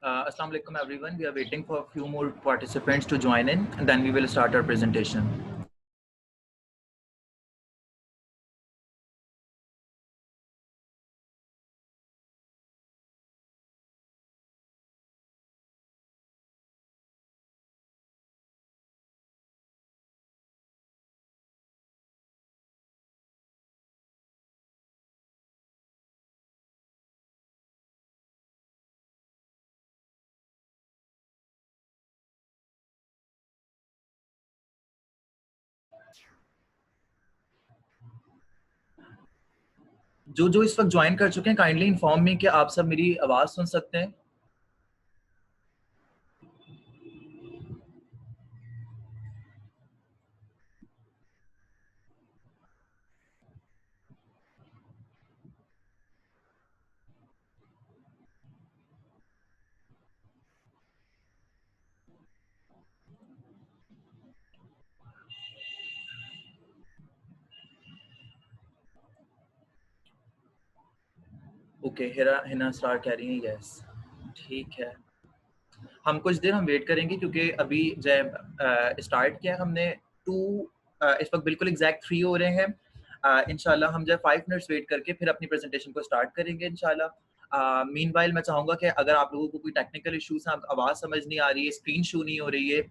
Assalamu alaikum everyone. We are waiting for a few more participants to join in, and then we will start our presentation. जो इस वक्त join कर चुके हैं, kindly inform me कि आप सब मेरी आवाज सुन सकते हैं. ओके, हिना स्टार कह रही हैं यस. ठीक है, हम कुछ देर वेट करेंगे क्योंकि अभी जब स्टार्ट किया हमने इस वक्त बिल्कुल एग्जैक्ट 3 हो रहे हैं. इंशाल्लाह हम जब 5 मिनट्स वेट करके फिर अपनी प्रेजेंटेशन को स्टार्ट करेंगे इंशाल्लाह. मीनवाइल मैं चाहूँगा कि अगर आप लोगों को कोई टेक्निकल इश्यूज हैं, आवाज़ समझ नहीं आ रही है, स्क्रीन शो नहीं हो रही है,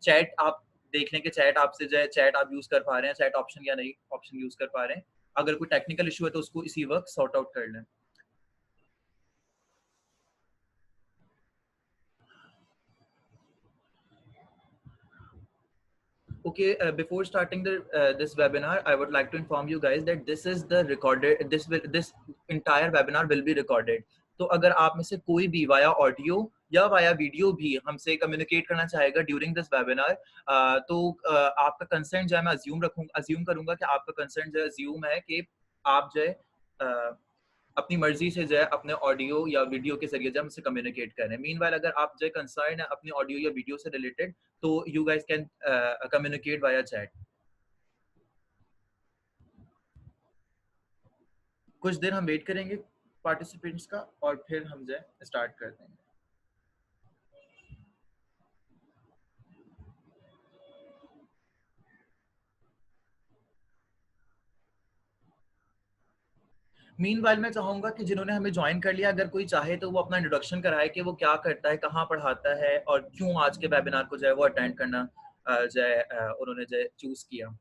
चैट आप देख लें कि चैट आपसे जो है चैट आप यूज़ कर पा रहे हैं, चैट ऑप्शन या नहीं ऑप्शन यूज़ कर पा रहे हैं. अगर कोई टेक्निकल इशू है तो उसको इसी वक्त सॉर्ट आउट कर लें. Okay, before starting this webinar, I would like to inform you guys that this is the recorded. This entire webinar will be recorded. तो अगर आप में से कोई भी वाया ऑडियो या वाया वीडियो भी हमसे कम्युनिकेट करना चाहेगा ड्यूरिंग दिस वेबिनार, तो आपका कंसर्न जो है मैं अज्यूम करूंगा कि आपका कंसर्न जो है अज्यूम है कि आप जो है अपनी मर्जी से जो है अपने ऑडियो या वीडियो के जरिए जब हमसे कम्युनिकेट करें. मीनवाइल अगर आप जो है कंसर्न है अपनी ऑडियो या वीडियो से रिलेटेड, तो you guys can communicate via chat. कुछ देर हम वेट करेंगे पार्टिसिपेंट्स का और फिर हम जो है स्टार्ट कर देंगे. मीनवाइल मैं चाहूंगा कि जिन्होंने हमें ज्वाइन कर लिया, अगर कोई चाहे तो वो अपना इंट्रोडक्शन कराए कि वो क्या करता है, कहाँ पढ़ाता है और क्यों आज के वेबिनार को जो है वो अटेंड करना जो है उन्होंने जो है चूज किया.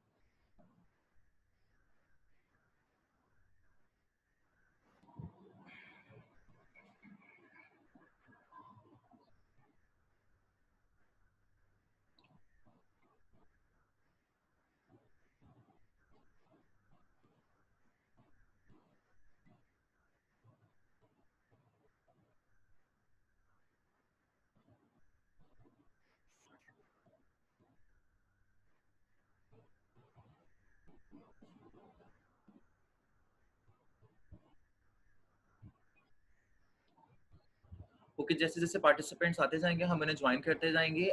ओके, जैसे जैसे पार्टिसिपेंट्स आते जाएंगे हम उन्हें ज्वाइन करते जाएंगे.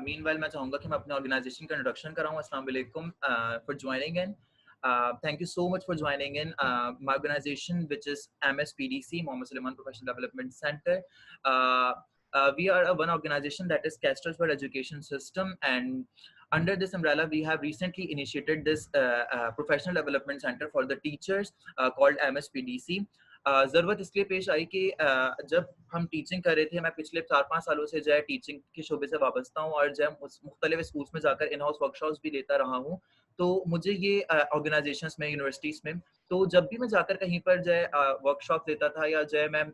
मीनवाइल मैं चाहूंगा कि मैं अपने ऑर्गेनाइजेशन का इंट्रोडक्शन कराऊं. अस्सलाम वालेकुम for joining in. Thank you so much for joining in. My organization, which is MSPDC, Mohammed Sulaiman Professional Development Center. Uh, we are one organization that is Casters for Education System, and under this umbrella, we have recently initiated this professional development center for the teachers called MSPDC. ज़रूरत इसलिए पेश आई कि जब हम teaching कर रहे थे, मैं पिछले 4-5 सालों से जो है टीचिंग के शोबे से वाबस्ता हूँ और जो है मुख्तलिफ स्कूल्स में जाकर इन हाउस वर्कशॉप्स भी लेता रहा हूँ. तो मुझे ये ऑर्गेनाइजेशंस में, यूनिवर्सिटीज़ में, तो जब भी मैं जाकर कहीं पर जो है वर्कशॉप देता था या जो है मैं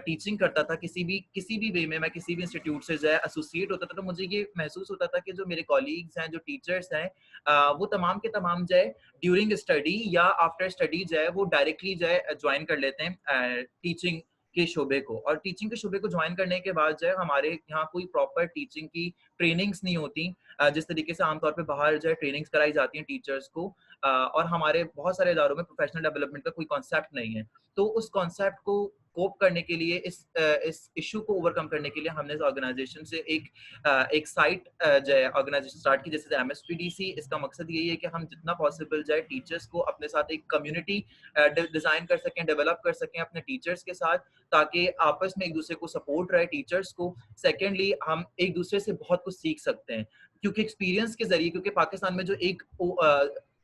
टीचिंग करता था किसी भी वे में, मैं किसी भी इंस्टीट्यूट से जो है एसोसिएट होता था, तो मुझे ये महसूस होता था कि जो मेरे कॉलीग्स हैं, जो टीचर्स हैं, वो तमाम के तमाम जो है ड्यूरिंग स्टडी या आफ्टर स्टडी जो है वो डायरेक्टली जो है ज्वाइन कर लेते हैं टीचिंग के शोबे को. और टीचिंग के शोबे को ज्वाइन करने के बाद जो है हमारे यहाँ कोई प्रॉपर टीचिंग की ट्रेनिंग्स नहीं होती जिस तरीके से आमतौर पे बाहर जो है ट्रेनिंग्स कराई जाती हैं टीचर्स को. और हमारे बहुत सारे इदारों में प्रोफेशनल डेवलपमेंट का कोई कॉन्सेप्ट नहीं है. तो उस कॉन्सेप्ट को कोप करने के लिए, इस इशू को ओवरकम करने के लिए हमने इस ऑर्गेनाइजेशन से एक साइट जो है ऑर्गेनाइजेशन स्टार्ट की, जैसे MSPDC। इसका मकसद यही है कि हम जितना पॉसिबल जाए टीचर्स को अपने साथ एक कम्युनिटी डिजाइन कर सकें, डेवलप कर सकें अपने टीचर्स के साथ, ताकि आपस में एक दूसरे को सपोर्ट रहे टीचर्स को। सेकेंडली, हम एक दूसरे से बहुत कुछ सीख सकते हैं, क्योंकि एक्सपीरियंस के जरिए, क्योंकि पाकिस्तान में जो एक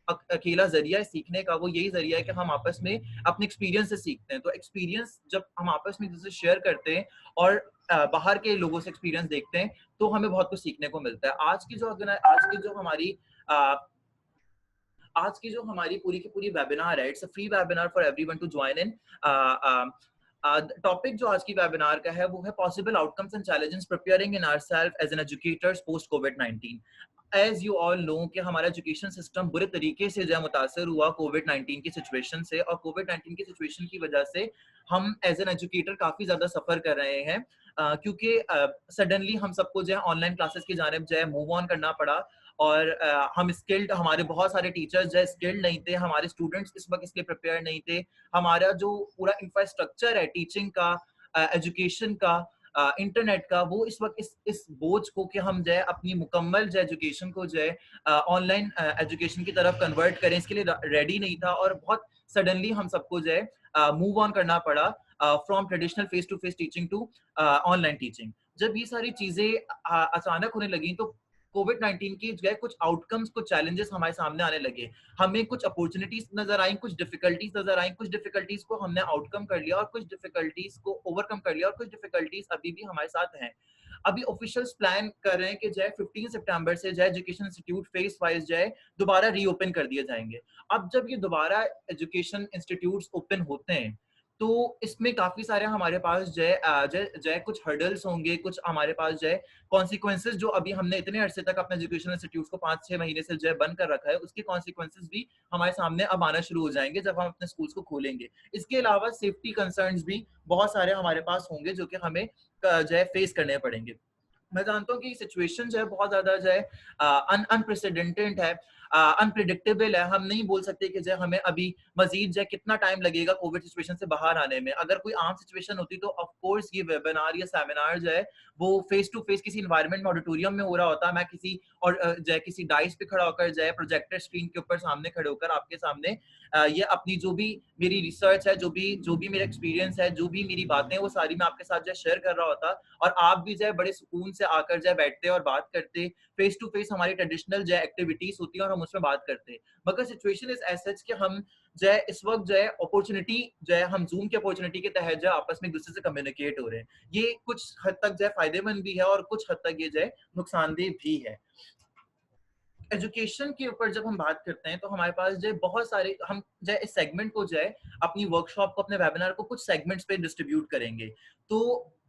अकेला जरिया है सीखने का, वो यही जरिया है कि हम आपस में अपने एक्सपीरियंस से सीखते हैं। तो एक्सपीरियंस जब हम आपस में एक दूसरे शेयर करते हैं और बाहर के लोगों से एक्सपीरियंस देखते हैं, तो हमें बहुत कुछ सीखने को मिलता है। आज की जो हमारी पूरी की पूरी वेबिनार है, it's a free webinar for everyone to join in. Topic जो आज की वेबिनार का है वो है possible outcomes and challenges preparing in ourselves as an educators post कोविड-19। एज यू ऑल नो कि हमारा एजुकेशन सिस्टम बुरे तरीके से जो मुतासर हुआ कोविड-19 की सिचुएशन से, और कोविड-19 की सिचुएशन की वजह से हम एज एन एजुकेटर काफी ज्यादा सफर कर रहे हैं, क्योंकि सडनली हम सबको जो है ऑनलाइन क्लासेस की जानिब जो है मूव ऑन करना पड़ा। और हम स्किल्ड, हमारे बहुत सारे टीचर्स जो है स्किल्ड नहीं थे, हमारे स्टूडेंट्स इस वक्त इसके प्रिपेयर नहीं थे। हमारा जो पूरा इंफ्रास्ट्रक्चर है टीचिंग का, एजुकेशन का, इंटरनेट का, वो इस वक्त इस बोझ को कि हम जो है अपनी मुकम्मल जो एजुकेशन को जो है ऑनलाइन एजुकेशन की तरफ कन्वर्ट करें, इसके लिए रेडी नहीं था। और बहुत सडनली हम सबको जो है मूव ऑन करना पड़ा from traditional face to face teaching to online teaching. जब ये सारी चीजें अचानक होने लगी, तो कोविड-19 की जो है कुछ आउटकम्स, कुछ चैलेंजेस हमारे सामने आने लगे। हमें कुछ अपॉर्चुनिटीज नजर आई, कुछ डिफिकल्टीज नजर आई, कुछ डिफिकल्टीज को हमने आउटकम कर लिया और कुछ डिफिकल्टीज को ओवरकम कर लिया, और कुछ डिफिकल्टीज अभी भी हमारे साथ हैं। अभी ऑफिशियल्स प्लान कर रहे हैं कि जो है 15 सितंबर से जो है एजुकेशन इंस्टीट्यूट फेस वाइज जो है दोबारा रीओपन कर दिए जाएंगे। अब जब ये दोबारा एजुकेशन इंस्टीट्यूट्स ओपन होते हैं, तो इसमें काफी सारे हमारे पास जो है कुछ हर्डल्स होंगे, कुछ हमारे पास जो है कॉन्सिक्वेंसेस, जो अभी हमने इतने अरसे तक अपने एजुकेशन इंस्टीट्यूट को 5-6 महीने से जो है बंद कर रखा है, उसके कॉन्सिक्वेंसेस भी हमारे सामने अब आना शुरू हो जाएंगे जब हम अपने स्कूल्स को खोलेंगे। इसके अलावा सेफ्टी कंसर्न्स भी बहुत सारे हमारे पास होंगे, जो कि हमें जो है फेस करने पड़ेंगे। मैं जानता हूँ कि सिचुएशन जो है बहुत ज्यादा जो है अनप्रेसिडेंटेड है, अनप्रिडिक्टेबल है। हम नहीं बोल सकते कि जो है हमें अभी मजीद जो है कितना टाइम लगेगा कोविड सिचुएशन से बाहर आने में। अगर कोई आम सिचुएशन होती तो ऑफ कोर्स ये वेबिनार या सेमिनार जो है वो फेस टू फेस किसी इन्वायरमेंट में, ऑडिटोरियम में हो रहा होता। मैं किसी और जो है किसी डाइस पे खड़ा होकर जो है प्रोजेक्टर स्क्रीन के ऊपर सामने खड़े होकर आपके सामने ये अपनी जो भी मेरी रिसर्च है, जो भी मेरा एक्सपीरियंस है, जो भी मेरी बातें, वो सारी मैं आपके साथ जो है शेयर कर रहा होता, और आप भी जो है बड़े सुकून से आकर जो है बैठते और बात करते। फेस टू फेस हमारी ट्रेडिशनल जो है एक्टिविटीज होती है और हम उसमें बात करते हैं। मगर सिचुएशन इज एज सच कि हम जो है इस वक्त जो है अपॉर्चुनिटी जो है हम जूम की अपॉर्चुनिटी के तहत जो है आपस में एक दूसरे से कम्युनिकेट हो रहे हैं। ये कुछ हद तक जो है फायदेमंद भी है और कुछ हद तक ये जो है नुकसानदेह भी है। एजुकेशन के ऊपर जब हम बात करते हैं, तो हमारे पास जो है बहुत सारे, हम जो है इस सेगमेंट को जो है अपनी वर्कशॉप को, अपने वेबिनार को कुछ सेगमेंट्स पे डिस्ट्रीब्यूट करेंगे। तो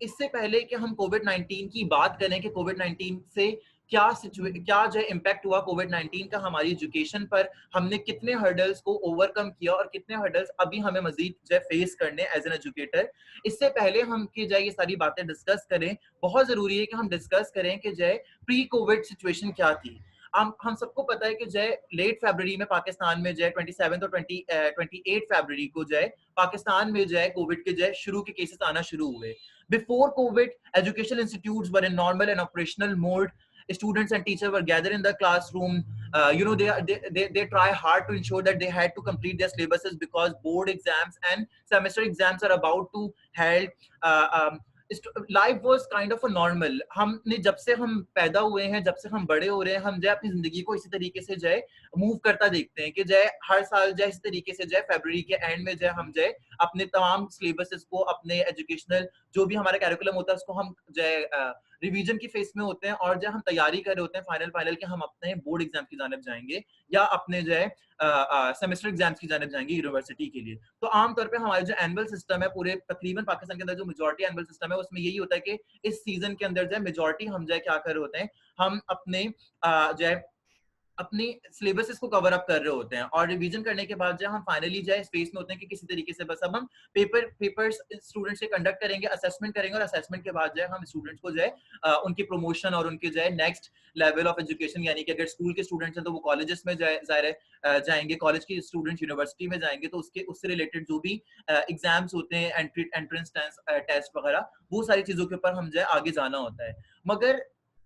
इससे पहले कि हम कोविड-19 की बात करें कि कोविड-19 से क्या जो है इम्पैक्ट हुआ कोविड-19 का हमारी एजुकेशन पर, हमने कितने हर्डल्स को ओवरकम किया और कितने हर्डल्स अभी हमें मजीद जो है फेस करने एज एन एजुकेटर, इससे पहले हम कि जो है ये सारी बातें डिस्कस करें, बहुत जरूरी है कि हम डिस्कस करें कि जो है प्री कोविड सिचुएशन क्या थी। हम सबको पता है कि जो है लेट फरवरी में पाकिस्तान में जो है 27 और 28 फरवरी को जो है पाकिस्तान में जो है कोविड के जो है शुरू के केसेस आना शुरू हुए। Before Covid education institutes were in normal and operational mode. Students and teachers were gathered in the classroom. They try hard to ensure that they had to complete their syllabuses because board exams and semester exams are about to held. Life was kind of a normal. हमने जब से हम पैदा हुए हैं, जब से हम बड़े हो रहे हैं, हम जो है अपनी जिंदगी को इसी तरीके से जो है मूव करता देखते हैं कि जो है हर साल जो है इस तरीके से जो है फरवरी के एंड में जो है हम जो है अपने तमाम सिलेबसेस को, अपने एजुकेशनल जो भी हमारा कैरिकुलम होता है उसको हम जो है रिवीजन की फेस में होते हैं, और जब हम तैयारी कर रहे होते हैं फाइनल के हम अपने बोर्ड एग्जाम की जानिब जाएंगे या अपने जो है सेमेस्टर एग्जाम्स की जानिब जाएंगे यूनिवर्सिटी के लिए। तो आमतौर पे हमारे जो एनुअल सिस्टम है पूरे तकरीबन पाकिस्तान के अंदर, जो मेजॉरिटी एनुअल सिस्टम है उसमें यही होता है कि इस सीजन के अंदर जो है मेजॉरिटी हम जो है क्या कर रहे होते हैं, हम अपने जो है अपनी सिलेबसेस को कवर अप कर रहे होते हैं, और रिवीजन करने के बाद जो हम फाइनली जो है इस फेज में होते हैं कि किसी तरीके से बस अब हम पेपर्स स्टूडेंट्स से कंडक्ट करेंगे, असेसमेंट करेंगे, और असेसमेंट के बाद जो है हम स्टूडेंट्स को जो है उनकी प्रमोशन और उनके जो है नेक्स्ट लेवल ऑफ एजुकेशन, यानी कि अगर स्कूल के स्टूडेंट्स हैं तो वो कॉलेजेस में जाएंगे, कॉलेज के स्टूडेंट्स यूनिवर्सिटी में जाएंगे, तो उससे रिलेटेड जो भी एग्जाम्स होते हैं, एंट्रेंस टेस्ट वगैरह, वो सारी चीजों के ऊपर हम जो है आगे जाना होता है। मगर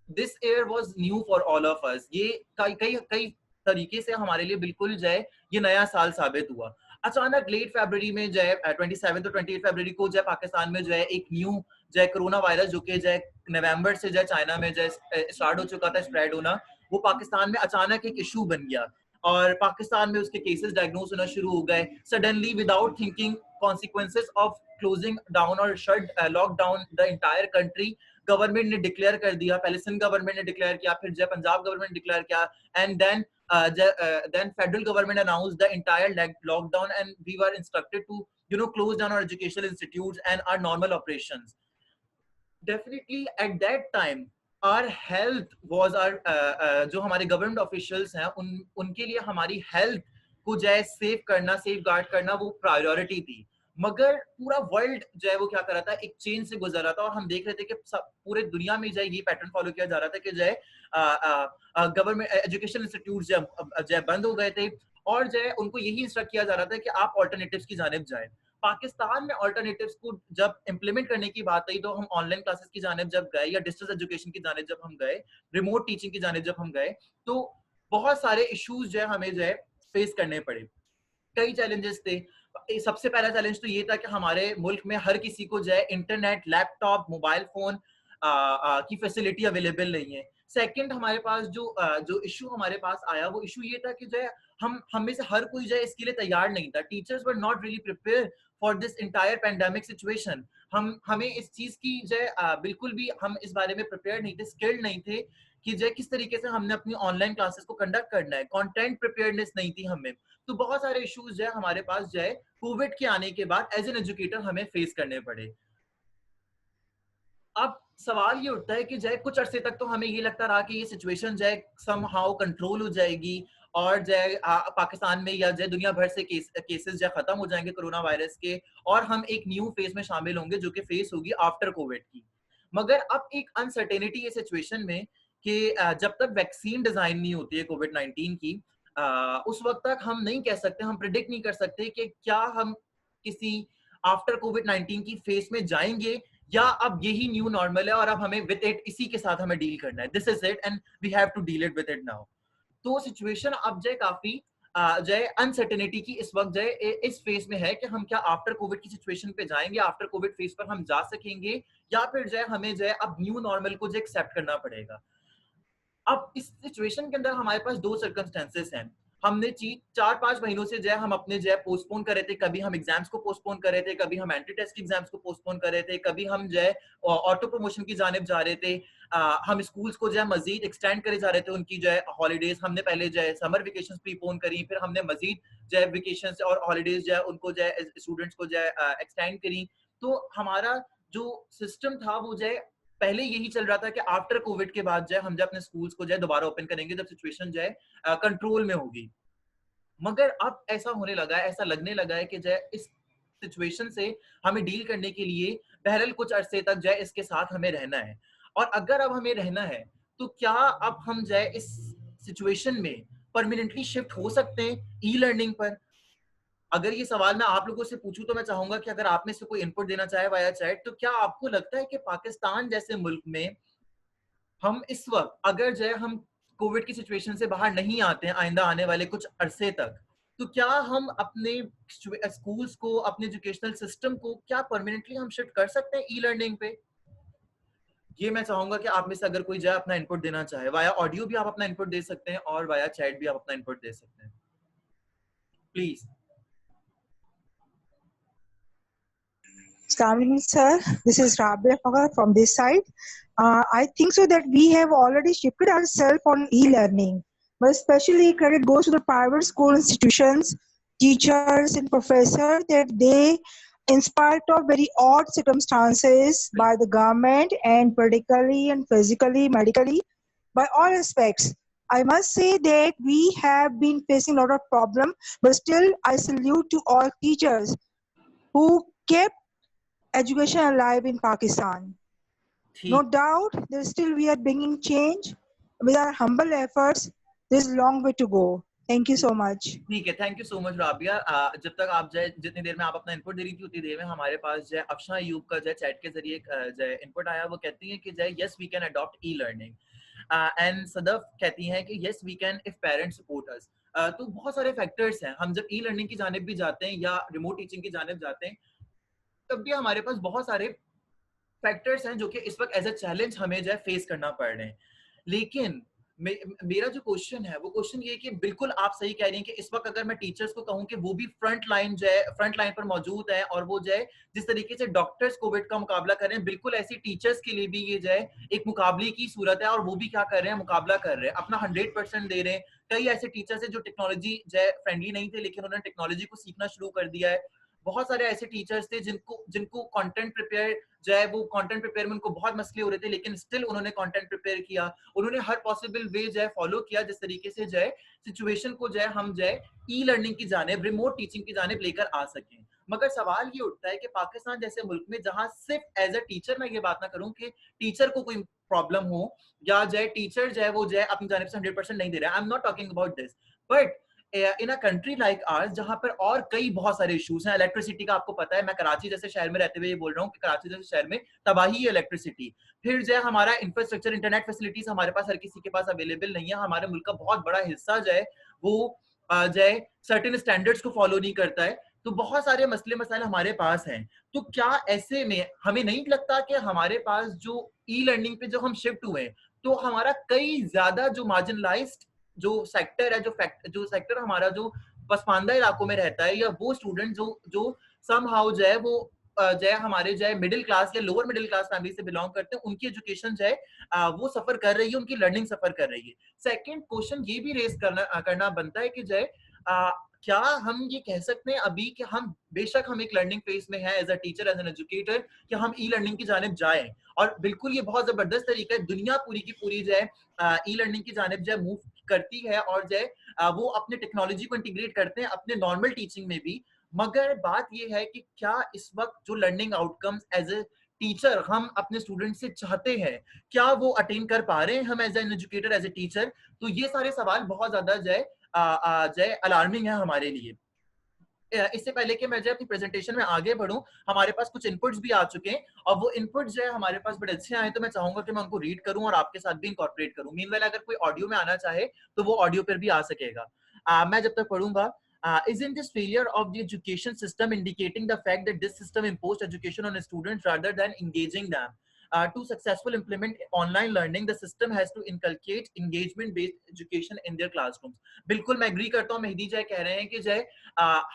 this year was new for all of us. ये कई कई कई तरीके से हमारे लिए बिल्कुल जो है ये नया साल साबित हुआ। अचानक लेट फरवरी में जो है 27 तो 28 फरवरी को जो है पाकिस्तान में जो है एक न्यू जो है कोरोना वायरस, जो कि जो है नवंबर से जो है चाइना में जो है स्टार्ट हो चुका था स्प्रेड होना, वो पाकिस्तान में अचानक एक इशू बन गया और पाकिस्तान में उसके केसेस डायग्नोज होना शुरू हो गए suddenly without thinking consequences of closing down और shut lock down the entire country. Government ने डिक्लेयर कर दिया, पहले सिंध गवर्नमेंट ने डिक्लेयर किया, फिर जो पंजाब गवर्नमेंट डिक्लेयर किया, and then federal government announced the entire lockdown, and we were instructed to close down our educational institutes and our normal operations. Definitely at that time our health was our जो हमारे government officials हैं उनके लिए हमारी health को जो है save करना, सेफ गार्ड करना वो प्रायोरिटी थी। मगर पूरा वर्ल्ड जो है वो क्या कर रहा था, एक चेंज से गुजर रहा था, और हम देख रहे थे कि पूरे दुनिया में जो है ये पैटर्न फॉलो किया जा रहा था कि जो है गवर्नमेंट एजुकेशन इंस्टीट्यूट जो है बंद हो गए थे, और जो है उनको यही इंस्ट्रक्ट किया जा रहा था कि आप ऑल्टरनेटिव्स की जानिब जाएं। पाकिस्तान में ऑल्टरनेटिव्स को जब इम्प्लीमेंट करने की बात आई तो हम ऑनलाइन क्लासेस की जानिब जब गए, या डिस्टेंस एजुकेशन की जानिब जब हम गए, रिमोट टीचिंग की जानिब जब हम गए, तो बहुत सारे इश्यूज जो है हमें जो है फेस करने पड़े। कई चैलेंजेस थे। सबसे पहला चैलेंज तो ये था कि हमारे मुल्क में हर किसी को जो है इंटरनेट, लैपटॉप, मोबाइल फोन की फैसिलिटी अवेलेबल नहीं है। सेकंड, हमारे पास जो इशू हमारे पास आया वो इशू ये था कि जो है हम में से हर कोई जो है इसके लिए तैयार नहीं था। Teachers were not really prepare for this entire pandemic situation. हमें इस चीज की जो है बिल्कुल भी हम इस बारे में प्रिपेयर नहीं थे, स्किल्ड नहीं थे कि जो है किस तरीके से हमने अपनी ऑनलाइन क्लासेस को कंडक्ट करना है। कंटेंट प्रिपेयरनेस नहीं थी हमें। तो बहुत सारे इश्यूज जो है हमारे पास जो है कोविड के आने के बाद एज एन एजुकेटर हमें फेस करने पड़े। अब सवाल ये उठता है कि जो है कुछ अरसे तक तो हमें ये लगता रहा कि ये सिचुएशन जो है समहाउ कंट्रोल हो जाएगी, और जो है पाकिस्तान में या जो है दुनिया भर से केसेस जो है खत्म हो जाएंगे कोरोना वायरस के, और हम एक न्यू फेज में शामिल होंगे जो कि फेस होगी आफ्टर कोविड की। मगर अब एक अनसर्टेनिटी है सिचुएशन में कि जब तक वैक्सीन डिजाइन नहीं होती है कोविड 19 की, उस वक्त तक हम नहीं कह सकते, हम प्रिडिक्ट नहीं कर सकते कि क्या हम किसी आफ्टर कोविड 19 की फेस में जाएंगे, या अब यही न्यू नॉर्मल है और अब हमें विद इट, इसी के साथ हमें डील करना है। This is it and we have to deal it with it now. तो सिचुएशन अब जो है काफी जो है अनसर्टेनिटी की इस वक्त जो है इस फेज में है कि हम क्या आफ्टर कोविड की सिचुएशन पे जाएंगे, आफ्टर कोविड फेज पर हम जा सकेंगे, या फिर जो है हमें जो है अब न्यू नॉर्मल को जो एक्सेप्ट करना पड़ेगा। अब इस सिचुएशन के अंदर हमारे पास दो सर्कमस्टेंसेस हैं। हमने 4-5 महीनों से जो है हम अपने जो है पोस्टपोन कर रहे थे, कभी हम एग्जाम्स को पोस्टपोन कर रहे थे, कभी हम एंट्री टेस्ट की एग्जाम्स को पोस्टपोन कर रहे थे, कभी हम जो है ऑटो प्रमोशन की जानिब जा रहे थे। हम स्कूल्स को जो है मजीद एक्सटेंड करे जा रहे थे उनकी जो है हॉलीडेज। हमने पहले जो है समर वेकेशन प्रीपोन करी, फिर हमने मजीद जो है वेकेशन और हॉलीडेज जो है उनको जो है स्टूडेंट्स को जो है एक्सटेंड करी। तो हमारा जो सिस्टम था वो जो है पहले यही चल रहा था कि आफ्टर कोविड के बाद जो है हम जो अपने स्कूल्स को जो है दोबारा ओपन करेंगे जब सिचुएशन जो है कंट्रोल में होगी। मगर अब ऐसा होने लगा है, ऐसा लगने लगा है कि जो है इस सिचुएशन से हमें डील करने के लिए बहरहाल कुछ अरसे तक जो है इसके साथ हमें रहना है। और अगर अब हमें रहना है तो क्या अब हम जो है इस सिचुएशन में परमानेंटली शिफ्ट हो सकते हैं ई लर्निंग पर? अगर ये सवाल मैं आप लोगों से पूछूं तो मैं चाहूंगा कि अगर आप में से कोई इनपुट देना चाहे वाया चैट, तो क्या आपको लगता है कि पाकिस्तान जैसे मुल्क में हम इस वक्त अगर जो है हम कोविड की सिचुएशन से बाहर नहीं आते हैं आइंदा आने वाले कुछ अरसे तक, तो क्या हम अपने स्कूल्स को, अपने एजुकेशनल सिस्टम को क्या परमानेंटली हम शिफ्ट कर सकते हैं ई लर्निंग पे? ये मैं चाहूंगा कि आप में से अगर कोई जो है अपना इनपुट देना चाहे, वाया ऑडियो भी आप अपना इनपुट दे सकते हैं और वाया चैट भी आप अपना इनपुट दे सकते हैं, please. Assalamualaikum, sir. This is Rabia Fagar from this side. I think so that we have already shifted ourselves on e-learning, but especially credit goes to the private school institutions, teachers and professors that they, in spite of very odd circumstances by the government and politically and physically, medically, by all aspects, I must say that we have been facing a lot of problems, but still I salute to all teachers who kept education alive in Pakistan. No ठीक doubt, there's still we are bringing change. With our humble efforts, there's a long way to go. Thank you so much. ठीक है, thank you so much Rabia. जब तक आप जो है जितनी देर में आप अपना इनपुट दे रही थी उतनी देर में हमारे पास जो है अफशा अयूब का जो है चैट के जरिए जो है इनपुट आया। वो कहती हैं कि जो है yes we can adopt e learning and Sadaf कहती हैं कि yes we can if parents support us. तो बहुत सारे फैक्टर्स हैं, हम जब ई लर्निंग की जानिब भी जाते हैं या रिमोट टीचिंग की जानिब जाते हैं तब भी हमारे पास बहुत सारे फैक्टर्स हैं जो कि इस वक्त एज अ चैलेंज हमें जो है फेस करना पड़ रहे हैं। लेकिन मेरा जो क्वेश्चन है वो क्वेश्चन ये है कि बिल्कुल आप सही कह रही हैं कि इस वक्त अगर मैं टीचर्स को कहूं कि वो भी फ्रंट लाइन पर मौजूद है और वो जो है जिस तरीके से डॉक्टर्स कोविड का मुकाबला कर रहे हैं, बिल्कुल ऐसी टीचर्स के लिए भी ये जो है एक मुकाबले की सूरत है और वो भी क्या कर रहे हैं, मुकाबला कर रहे हैं, अपना 100% दे रहे हैं। कई ऐसे टीचर्स हैं जो टेक्नोलॉजी जो है फ्रेंडली नहीं थे लेकिन उन्होंने टेक्नोलॉजी को सीखना शुरू कर दिया है। बहुत सारे ऐसे टीचर्स थे जिनको कंटेंट प्रिपेयर जो है वो कंटेंट प्रिपेयर में उनको बहुत मसले हो रहे थे लेकिन स्टिल उन्होंने कंटेंट प्रिपेयर किया, उन्होंने हर पॉसिबल वे जो है फॉलो किया जिस तरीके से जो है सिचुएशन को जो है हम जो है ई लर्निंग की जानिब, रिमोट टीचिंग की जानिब लेकर आ सकें। मगर सवाल ये उठता है कि पाकिस्तान जैसे मुल्क में जहां सिर्फ एज अ टीचर मैं ये बात ना करूं कि टीचर को कोई प्रॉब्लम हो या जो है टीचर जो है वो जो है अपनी जानिब से 100% नहीं दे रहा है, I am not talking about this, but in a country like ours जहां पर और कई बहुत सारे इश्यूज हैं। इलेक्ट्रिसिटी का आपको पता है, मैं कराची जैसे शहर में रहते हुए ये बोल रहा हूँ कि कराची जैसे शहर में तबाही है इलेक्ट्रिसिटी। फिर जो है हमारा इंफ्रास्ट्रक्चर, इंटरनेट फैसिलिटीज हमारे पास हर किसी के पास अवेलेबल नहीं है। हमारे मुल्क का बहुत बड़ा हिस्सा जो है वो जो है सर्टेन स्टैंडर्ड्स को फॉलो नहीं करता है। तो बहुत सारे मसले मसाइल हमारे पास हैं। तो क्या ऐसे में हमें नहीं लगता कि हमारे पास जो ई लर्निंग पे जो हम शिफ्ट हुए हैं तो हमारा कई ज्यादा जो मार्जिनलाइज्ड जो सेक्टर है, जो सेक्टर हमारा जो पसमानदा इलाकों में रहता है या वो स्टूडेंट जो समहाउ जो है वो जो है हमारे जो है मिडिल क्लास या लोअर मिडिल क्लास फैमिली से बिलोंग करते हैं, उनकी एजुकेशन जो है वो सफर कर रही है, उनकी लर्निंग सफर कर रही है। सेकंड क्वेश्चन ये भी रेस करना बनता है कि जो है क्या हम ये कह सकते हैं अभी कि हम बेशक हम एक लर्निंग फेज में है as a teacher, as an educator, कि हम ई लर्निंग की जानिब जाएं और बिल्कुल ये बहुत जबरदस्त तरीका है, दुनिया पूरी की पूरी जो है ई लर्निंग की जानिब जो है मूव करती है और जो है वो अपने टेक्नोलॉजी को इंटीग्रेट करते हैं अपने नॉर्मल टीचिंग में भी। मगर बात ये है कि क्या इस वक्त जो learning outcomes as a teacher हम अपने स्टूडेंट से चाहते हैं, क्या वो अटेन कर पा रहे हैं हम as an educator, as a teacher? तो ये सारे सवाल बहुत ज्यादा जो है अलार्मिंग है हमारे लिए। इससे पहले कि मैं जो अपनी प्रेजेंटेशन में आगे बढ़ूं, हमारे पास कुछ इनपुट्स भी आ चुके हैं और वो इनपुट्स जो है हमारे पास बड़े अच्छे आए, तो मैं चाहूंगा कि मैं उनको रीड करूं और आपके साथ भी इनकॉर्पोरेट करूं। मीनवाइल अगर कोई ऑडियो में आना चाहे तो वो ऑडियो पर भी आ सकेगा। मैं जब तक पढ़ूंगा। Isn't this failure of the education system indicating the fact that this system imposed education on students rather than engaging them? To successfully implement online learning, the system has to inculcate engagement-based education in their classrooms. बिल्कुल मैं agree करता हूँ, मेहदी जय कह रहे हैं कि जय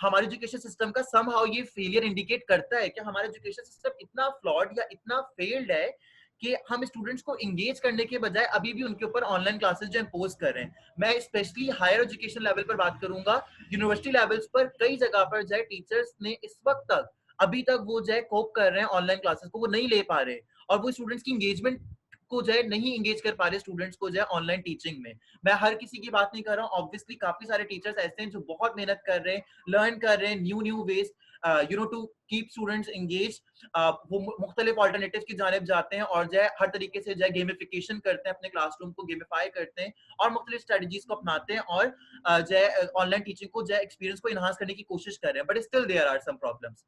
हमारे एजुकेशन सिस्टम का समहाउ ये फेलियर इंडिकेट करता है कि हमारा एजुकेशन सिस्टम इतना फ्लॉड या इतना फेल्ड है कि हम स्टूडेंट्स को इंगेज करने के बजाय अभी भी उनके ऊपर ऑनलाइन क्लासेस जो इम्पोज कर रहे हैं। मैं स्पेशली हायर एजुकेशन लेवल पर बात करूंगा, यूनिवर्सिटी लेवल्स पर कई जगह पर जो है टीचर्स ने इस वक्त तक अभी तक वो जो है कोप कर रहे हैं ऑनलाइन क्लासेस को, वो नहीं ले पा रहे और वो स्टूडेंट्स की इंगेजमेंट को जो है नहीं इंगेज कर पा रहे स्टूडेंट्स को जो है ऑनलाइन टीचिंग में। मैं हर किसी की बात नहीं कर रहा हूँ, ऑब्वियसली काफी सारे टीचर्स ऐसे हैं जो बहुत मेहनत कर रहे हैं, लर्न कर रहे हैं new ways to keep students engage. वो मुख्तलिफ ऑल्टरनेटिव की जानिब जाते हैं और जो है हर तरीके से जो है गेमिफिकेशन करते हैं, अपने क्लासरूम को गेमिफाई करते हैं और मुख्तलिफ स्ट्रेटजीज को अपनाते हैं और जो है ऑनलाइन टीचिंग को जो है एक्सपीरियंस को इनहांस करने की कोशिश कर रहे हैं, but still there are some problems.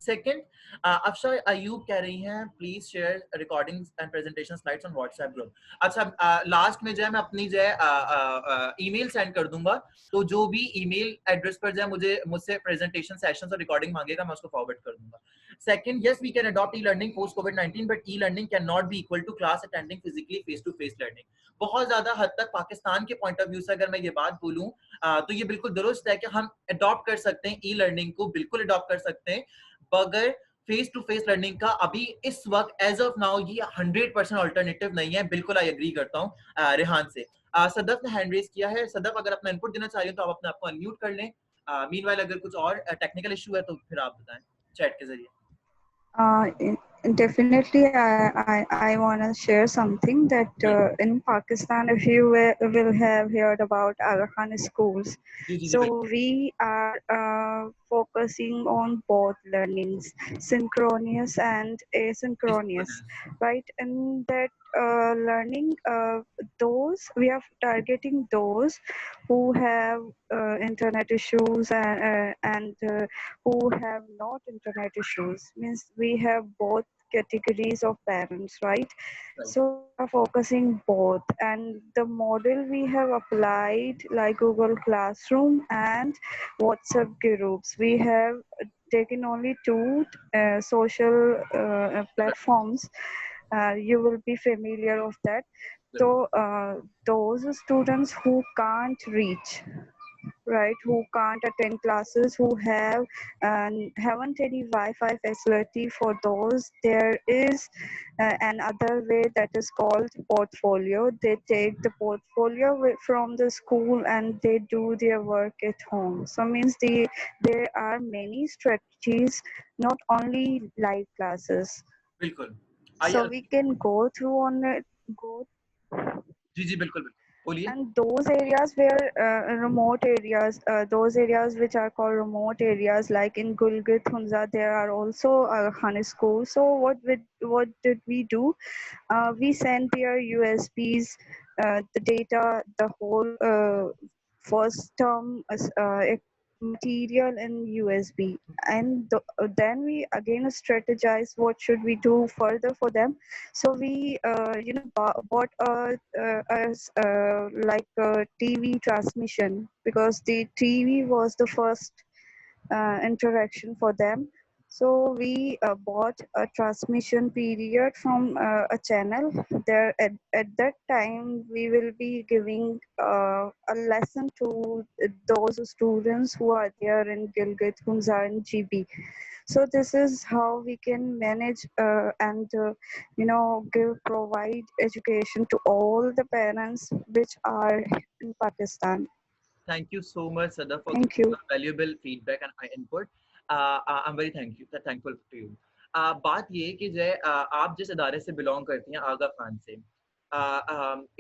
Second, Afsha Ayub कह रही हैं please share recordings and presentation slides on WhatsApp group. अच्छा, लास्ट में जो है मैं अपनी जो है ईमेल सेंड कर दूंगा, तो जो भी ईमेल एड्रेस पर जो है मुझसे प्रेजेंटेशन सेशंस और रिकॉर्डिंग मांगेगा मैं उसको फॉरवर्ड कर दूंगा। Second, yes we can adopt e learning post कोविड-19 but e learning can not be equal to class attending physically face to face learning. बहुत ज्यादा हद तक पाकिस्तान के पॉइंट ऑफ व्यू से अगर मैं ये बात बोलूं तो ये बिल्कुल दुरुस्त है कि हम अडॉप्ट कर सकते हैं ई लर्निंग को, बिल्कुल अडॉप्ट कर सकते हैं, मगर फेस टू फेस लर्निंग का अभी इस वक्त एज ऑफ नाउ ये 100% अल्टरनेटिव नहीं है। बिल्कुल आई एग्री करता हूँ रेहान से। सदफ ने हैंड रेज किया है। सदफ अगर अपना इनपुट देना चाहिए तो आप अपने आप को अनम्यूट कर लें। मीनवाइल अगर कुछ और टेक्निकल इशू है तो फिर आप बताएं चैट के जरिए। Definitely, I want to share something that बिल्कुल in Pakistan, if you will have heard about Aga Khan schools, ji ji ji so बिल्कुल we are focusing on both learnings, synchronous and asynchronous, synchronous right? And that learning, those we are targeting those who have internet issues and who have not internet issues. Means we have both categories of parents, right? right So we are focusing both, and the model we have applied like Google Classroom and WhatsApp groups. We have taken only two social platforms. You will be familiar of that. बिल्कुल So those students who can't reach, right, who can't attend classes, who haven't any Wi-Fi facility, for those there is another way that is called portfolio. They take the portfolio from the school and they do their work at home. So means there are many strategies, not only live classes. बिल्कुल आई So we can go through on it, go. जी जी बिल्कुल बिल्कुल बोलिए And those areas where remote areas, those areas which are called remote areas, like in Gulgit, Hunza, there are also Khani schools. So what did we do? We sent their USBs, the data, the whole first term material in USB, and then we again strategize what should we do further for them. So we bought like a TV transmission, because the TV was the first interaction for them. So we bought a transmission period from a channel there. At that time, we will be giving a lesson to those students who are there in Gilgit, Hunza, and GB. So this is how we can manage and provide education to all the parents which are in Pakistan. Thank you so much, Sada, for Thank giving you. your valuable feedback and input. I'm very thankful to you. बात ये है कि जय आप जिस इदारे से belong करती हैं आगा खान से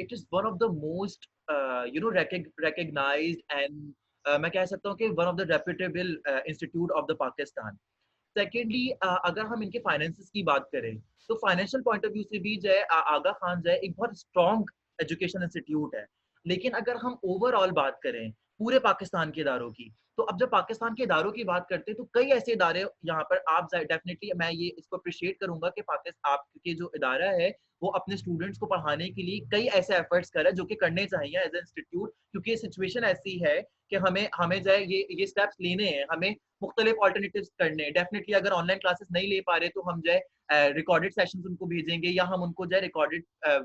it is one of the most recognized and मैं कह सकता हूँ कि one of the reputable institute of the Pakistan secondly अगर हम इनके फाइनेंसेस की बात करें तो फाइनेंशियल पॉइंट ऑफ व्यू से भी जय आगा खान जय एक बहुत स्ट्रॉन्ग एजुकेशन इंस्टीट्यूट है लेकिन अगर हम ओवरऑल बात करें पूरे पाकिस्तान के इदारों की तो अब जब पाकिस्तान के इदारों की बात करते हैं तो कई ऐसे इदारे यहाँ पर आप डेफिनेटली मैं ये इसको अप्रिशिएट करूंगा कि पाकिस्तान आपके जो इदारा है वो अपने स्टूडेंट्स को पढ़ाने के लिए कई ऐसे एफर्ट्स कर रहा है जो कि करने चाहिए एज ए इंस्टीट्यूट क्योंकि ये सिचुएशन ऐसी है कि हमें हमें जो है ये स्टेप्स लेने हैं हमें मुख्तलिफ ऑल्टरनेटिव्स करने हैं डेफिनेटली अगर ऑनलाइन क्लासेस नहीं ले पा रहे तो हम जो है रिकॉर्डेड सेशंस उनको भेजेंगे या हम उनको जो है रिकॉर्डेड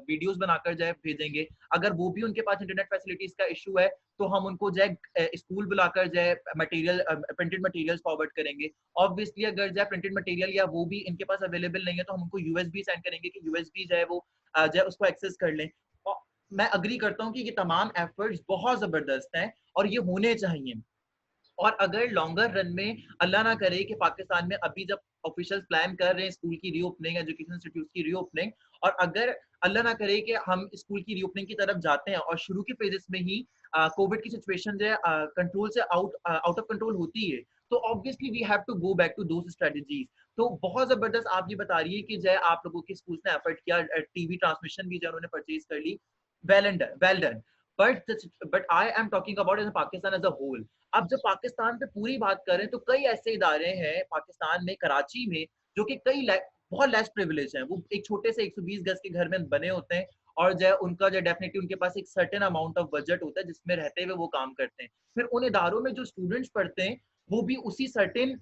वीडियोस बनाकर जो है भेजेंगे अगर वो भी उनके पास इंटरनेट फैसिलिटीज का इशू है तो हम उनको जो है स्कूल बुलाकर जो है मटेरियल प्रिंटेड मटेरियल्स फॉरवर्ड करेंगे ऑब्वियसली अगर जो है प्रिंटेड मटेरियल या वो भी इनके पास अवेलेबल नहीं है तो हम उनको यूएसबी सेंड करेंगे कि यूएसबी जो है वो जो है उसको एक्सेस कर लें और मैं अग्री करता हूँ कि ये तमाम एफर्ट्स बहुत जबरदस्त हैं और ये होने चाहिए और अगर लॉन्गर रन में अल्लाह ना करे कि पाकिस्तान में अभी जब ऑफिशियल प्लान कर रहे हैं स्कूल की रीओपनिंग एजुकेशन इंस्टीट्यूट की रीओपनिंग और अगर अल्लाह ना करे कि हम स्कूल की रीओपनिंग की तरफ जाते हैं और शुरू के फेजेस में ही कोविड की सिचुएशन जो है कंट्रोल से आउट ऑफ कंट्रोल होती है तो obviously we have to go back to those strategies तो बहुत जबरदस्त आप ये बता रही है कि जो है आप लोगों के स्कूल ने एफर्ट किया टीवी ट्रांसमिशन भी जो उन्होंने परचेज कर ली well done but I am talking about in Pakistan as a whole अब जब पाकिस्तान पे पूरी बात करें तो कई ऐसे इदारे हैं पाकिस्तान में कराची में जो कि बहुत लेस प्रिविलेज हैं वो एक छोटे से 120 गज के घर में बने होते हैं और जो है उनका जो डेफिनेटली उनके पास एक सर्टेन अमाउंट ऑफ बजट होता है जिसमें रहते हुए वो काम करते हैं फिर उन इदारों में जो स्टूडेंट्स पढ़ते हैं वो भी उसी सर्टेन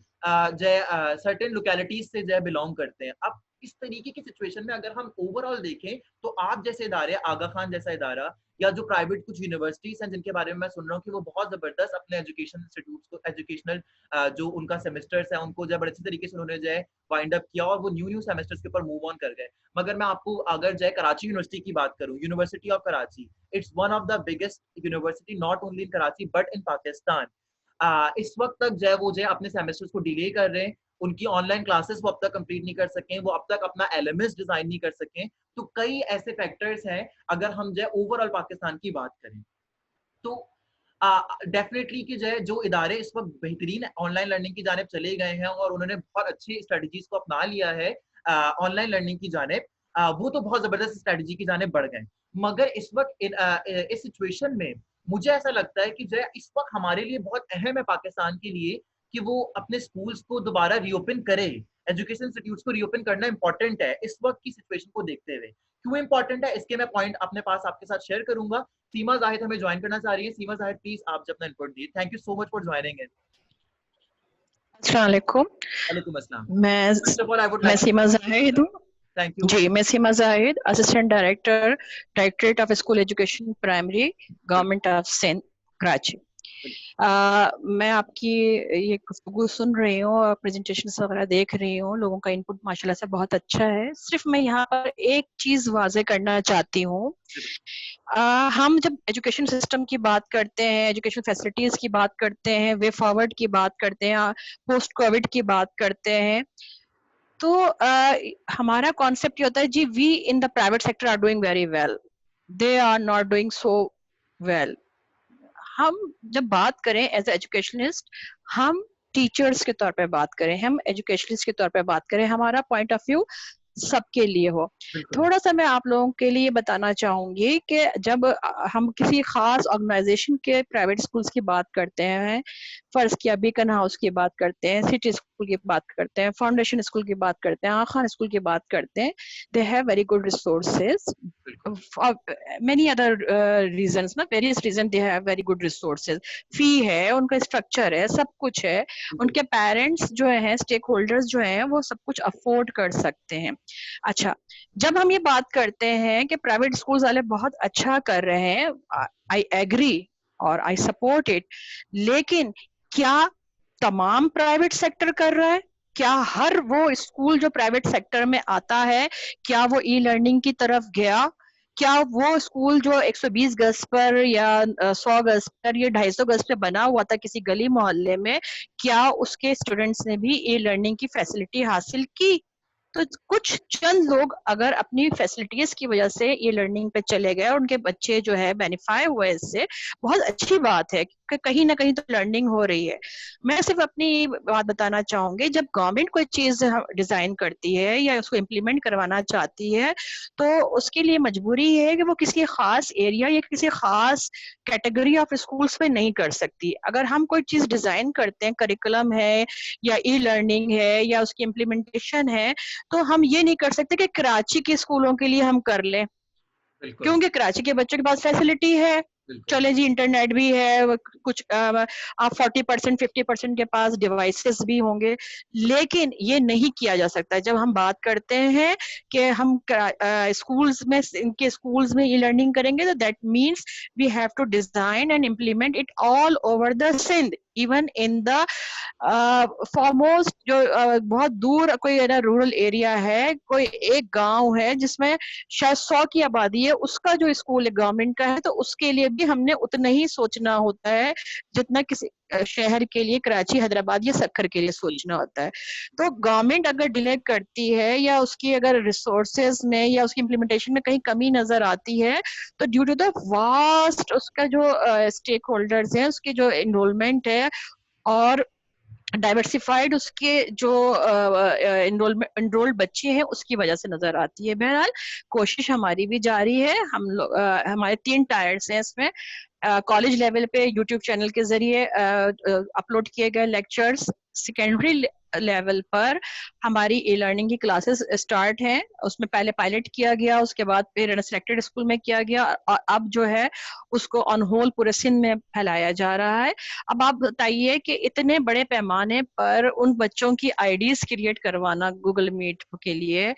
लोकेलिटीज से जो है बिलोंग करते हैं अब इस तरीके की सिचुएशन में अगर हम ओवरऑल देखें तो आप जैसे इदारे आगा खान जैसा इदारा या जो प्राइवेट कुछ यूनिवर्सिटीज हैं जिनके बारे में मैं सुन रहा हूँ कि वो बहुत जबरदस्त अपने एजुकेशन इंस्टीट्यूट्स को एजुकेशनल जो उनका सेमेस्टर्स है उनको जो बड़े अच्छी तरीके से उन्होंने जो है वाइंड अप किया और वो न्यू सेमेस्टर्स के ऊपर मूव ऑन कर गए मगर मैं आपको अगर जो है कराची यूनिवर्सिटी की बात करूँ university of Karachi it's one of the biggest university not only in Karachi but in Pakistan इस वक्त तक जो है वो जो है अपने सेमेस्टर्स को डिले कर रहे हैं उनकी ऑनलाइन क्लासेस वो अब तक कंप्लीट नहीं कर सकें, वो अब तक अपना एलएमएस डिजाइन नहीं कर सकें। तो कई ऐसे फैक्टर्स हैं अगर हम जो है ओवरऑल पाकिस्तान की बात करें। तो डेफिनेटली कि जो इदारे इस वक्त बेहतरीन ऑनलाइन लर्निंग की जानिब चले गए हैं और उन्होंने बहुत अच्छी स्ट्रेटजीज को अपना लिया है ऑनलाइन लर्निंग की जानिब, वो तो बहुत जबरदस्त स्ट्रेटजी की जानिब बढ़ गए। मगर इस वक्त इस सिचुएशन में मुझे ऐसा लगता है कि जो इस वक्त हमारे लिए बहुत अहम है पाकिस्तान के लिए कि वो अपने स्कूल्स को दोबारा रीओपन करे। एजुकेशन इंस्टीट्यूट्स को रीओपन करना इंपॉर्टेंट है इस वक्त की सिचुएशन को देखते हुए। क्यों इंपॉर्टेंट है इसके मैं पॉइंट अपने पास आपके साथ शेयर करूंगा। सीमा जाहिद हमें ज्वाइन करना चाह रही है। सीमा जाहिद प्लीज आप जब अपना इनपुट दिए। Thank you so much for joining in. अस्सलाम वालेकुम। वालेकुम अस्सलाम। मैं first of all I would like Seema Zahid हूँ। थैंक यू जी, मैं Seema Zahid, assistant director, directorate of school education primary, government of Sindh, Karachi. मैं आपकी ये गुफ्तगू सुन रही हूँ और प्रेजेंटेशन वगैरह देख रही हूँ, लोगों का इनपुट माशाल्लाह से बहुत अच्छा है। सिर्फ मैं यहाँ पर एक चीज वाजे करना चाहती हूँ। हम जब एजुकेशन सिस्टम की बात करते हैं, एजुकेशन फैसिलिटीज की बात करते हैं, वे फॉरवर्ड की बात करते हैं, पोस्ट कोविड की बात करते हैं, तो हमारा कॉन्सेप्ट ये होता है ji, we in the private sector are doing very well, they are not doing so well. हम जब बात करें एज एजुकेशनिस्ट, हम टीचर्स के तौर पे बात करें, हम एजुकेशनिस्ट के तौर पे बात करें, हमारा पॉइंट ऑफ व्यू सबके लिए हो। थोड़ा सा मैं आप लोगों के लिए बताना चाहूंगी कि जब हम किसी खास ऑर्गेनाइजेशन के प्राइवेट स्कूल्स की बात करते हैं, फर्ज किया बीकन हाउस की बात करते हैं, सिटी स्कूल की बात करते हैं, फाउंडेशन स्कूल की बात करते हैं, आखान स्कूल की बात करते हैं, they have very good resources for many other reasons, ना various reasons they have very good resources, फी है, उनका स्ट्रक्चर है, सब कुछ है, उनके पेरेंट्स जो हैं, स्टेक होल्डर्स जो हैं, वो सब कुछ अफोर्ड कर सकते हैं। अच्छा, जब हम ये बात करते हैं कि प्राइवेट स्कूल्स वाले बहुत अच्छा कर रहे हैं, आई एग्री और आई सपोर्ट इट, लेकिन क्या तमाम प्राइवेट सेक्टर कर रहा है? क्या हर वो स्कूल जो प्राइवेट सेक्टर में आता है, क्या वो ई लर्निंग की तरफ गया? क्या वो स्कूल जो 120 गज पर या 100 गज पर या 250 गज पे बना हुआ था किसी गली मोहल्ले में, क्या उसके स्टूडेंट्स ने भी ई लर्निंग की फैसिलिटी हासिल की? तो कुछ चंद लोग अगर अपनी फैसिलिटीज की वजह से ये लर्निंग पे चले गए और उनके बच्चे जो है बेनिफाई हुए, इससे बहुत अच्छी बात है कि कहीं ना कहीं तो लर्निंग हो रही है। मैं सिर्फ अपनी बात बताना चाहूंगी, जब गवर्नमेंट कोई चीज डिजाइन करती है या उसको इम्प्लीमेंट करवाना चाहती है, तो उसके लिए मजबूरी है कि वो किसी खास एरिया या किसी खास कैटेगरी ऑफ स्कूल्स पे नहीं कर सकती। अगर हम कोई चीज डिजाइन करते हैं, करिकुलम है या ई लर्निंग है या उसकी इम्प्लीमेंटेशन है, तो हम ये नहीं कर सकते कि कराची के स्कूलों के लिए हम कर लें, क्योंकि कराची के बच्चों के पास फैसिलिटी है, चले जी इंटरनेट भी है, कुछ आप 40% 50% के पास डिवाइसेस भी होंगे, लेकिन ये नहीं किया जा सकता। जब हम बात करते हैं कि हम स्कूल्स में, इनके स्कूल्स में ई लर्निंग करेंगे, तो that means we have to design and implement it all over the Sindh, even in the foremost जो बहुत दूर कोई रूरल एरिया है, कोई एक गांव है जिसमें शायद 100 की आबादी है, उसका जो स्कूल है गवर्नमेंट का है, तो उसके लिए भी हमने उतना ही सोचना होता है जितना किसी शहर के लिए, कराची, हैदराबाद या सक्खर के लिए सोचना होता है। तो गवर्नमेंट अगर डिले करती है या उसकी अगर रिसोर्सेज में या उसकी इम्प्लीमेंटेशन में कहीं कमी नजर आती है, तो ड्यू टू द वास्ट उसका जो स्टेक होल्डर्स है, उसकी जो एनरोलमेंट है और डाइवर्सिफाइड उसके जो एनरोल्ड बच्चे हैं, उसकी वजह से नजर आती है। बहरहाल कोशिश हमारी भी जारी है। हम लोग हमारे 3 टायर्स हैं इसमें, कॉलेज लेवल पे यूट्यूब चैनल के जरिए अपलोड किए गए लेक्चर्स, सेकेंडरी लेवल पर हमारी ई लर्निंग की क्लासेस स्टार्ट हैं, उसमें पहले पायलट किया गया, उसके बाद फिर सिलेक्टेड स्कूल में किया गया और अब जो है उसको ऑन होल पूरे सिंध में फैलाया जा रहा है। अब आप बताइए कि इतने बड़े पैमाने पर उन बच्चों की आईडीज क्रिएट करवाना गूगल मीट के लिए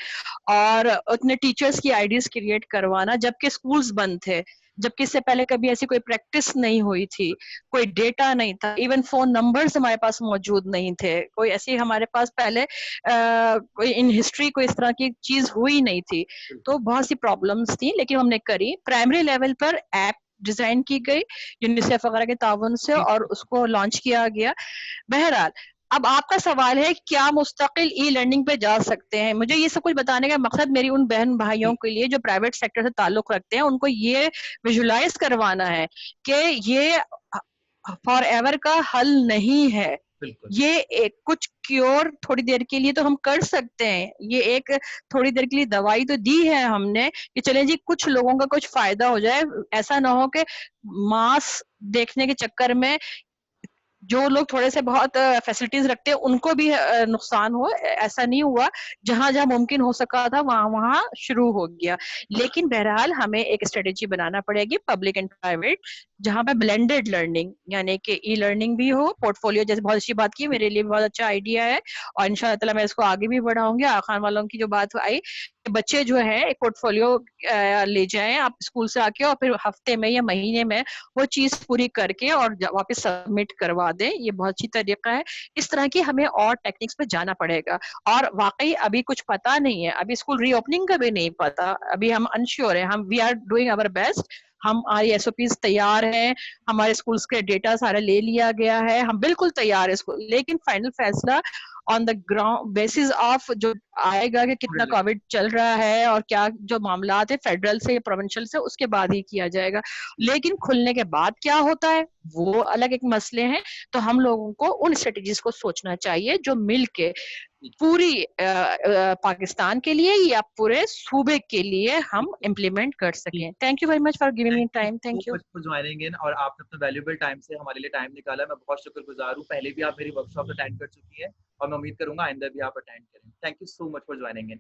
और उतने टीचर्स की आईडीज क्रिएट करवाना, जबकि स्कूल्स बंद थे, जबकि इससे पहले कभी ऐसी कोई प्रैक्टिस नहीं हुई थी, कोई डेटा नहीं था, इवन फोन नंबर्स हमारे पास मौजूद नहीं थे, कोई ऐसी हमारे पास पहले कोई इन हिस्ट्री कोई इस तरह की चीज हुई नहीं थी, तो बहुत सी प्रॉब्लम्स थी, लेकिन हमने करी। प्राइमरी लेवल पर ऐप डिजाइन की गई यूनिसेफ वगैरह के ताउन से और उसको लॉन्च किया गया। बहरहाल अब आपका सवाल है क्या मुस्तकिल ई लर्निंग पे जा सकते हैं। मुझे ये सब कुछ बताने का मकसद मेरी उन बहन भाइयों के लिए जो प्राइवेट सेक्टर से ताल्लुक रखते हैं, उनको ये विजुलाइज करवाना है कि ये फॉर एवर का हल नहीं है। ये एक कुछ क्योर थोड़ी देर के लिए तो हम कर सकते हैं, ये एक थोड़ी देर के लिए दवाई तो दी है हमने कि चले जी कुछ लोगों का कुछ फायदा हो जाए। ऐसा ना हो कि मास देखने के चक्कर में जो लोग थोड़े से बहुत फैसिलिटीज रखते हैं उनको भी नुकसान हो। ऐसा नहीं हुआ, जहां जहां मुमकिन हो सका था वहां वहां शुरू हो गया। लेकिन बहरहाल हमें एक स्ट्रेटेजी बनाना पड़ेगी पब्लिक एंड प्राइवेट, जहां पे ब्लेंडेड लर्निंग यानी कि ई लर्निंग भी हो। पोर्टफोलियो जैसे बहुत अच्छी बात की, मेरे लिए बहुत अच्छा आइडिया है और इंशाल्लाह ताला मैं इसको आगे भी बढ़ाऊंगी। आखान वालों की जो बात आई, बच्चे जो है एक पोर्टफोलियो ले जाएं आप स्कूल से आके और फिर हफ्ते में या महीने में वो चीज पूरी करके और वापस सबमिट करवा दें। ये बहुत अच्छी तरीका है। इस तरह की हमें और टेक्निक्स पे जाना पड़ेगा। और वाकई अभी कुछ पता नहीं है, अभी स्कूल रीओपनिंग का भी नहीं पता, अभी हम अनश्योर है। हम we are doing our best, हमारी एसओपीज तैयार है, हमारे स्कूल्स के डेटा सारा ले लिया गया है, हम बिल्कुल तैयार है स्कूल। लेकिन फाइनल फैसला on the ground basis of जो आएगा कि कितना कोविड चल रहा है और क्या जो मामला है फेडरल से या प्रोविंशियल से, उसके बाद ही किया जाएगा। लेकिन खुलने के बाद क्या होता है वो अलग एक मसले हैं। तो हम लोगों को उन स्ट्रेटेजीज को सोचना चाहिए जो मिलके पूरी पाकिस्तान के लिए या पूरे सूबे के लिए हम इम्प्लीमेंट कर सकें। Thank you very much for giving me time. Thank you for joining इन, और आपने अपना वैल्यूएबल टाइम से हमारे लिए टाइम निकाला, मैं बहुत शुक्रगुजार हूँ। पहले भी आप मेरी वर्कशॉप अटेंड कर चुकी हैं और मैं उम्मीद करूंगा आइंदा भी आप अटेंड करें। Thank you so much for joining इन।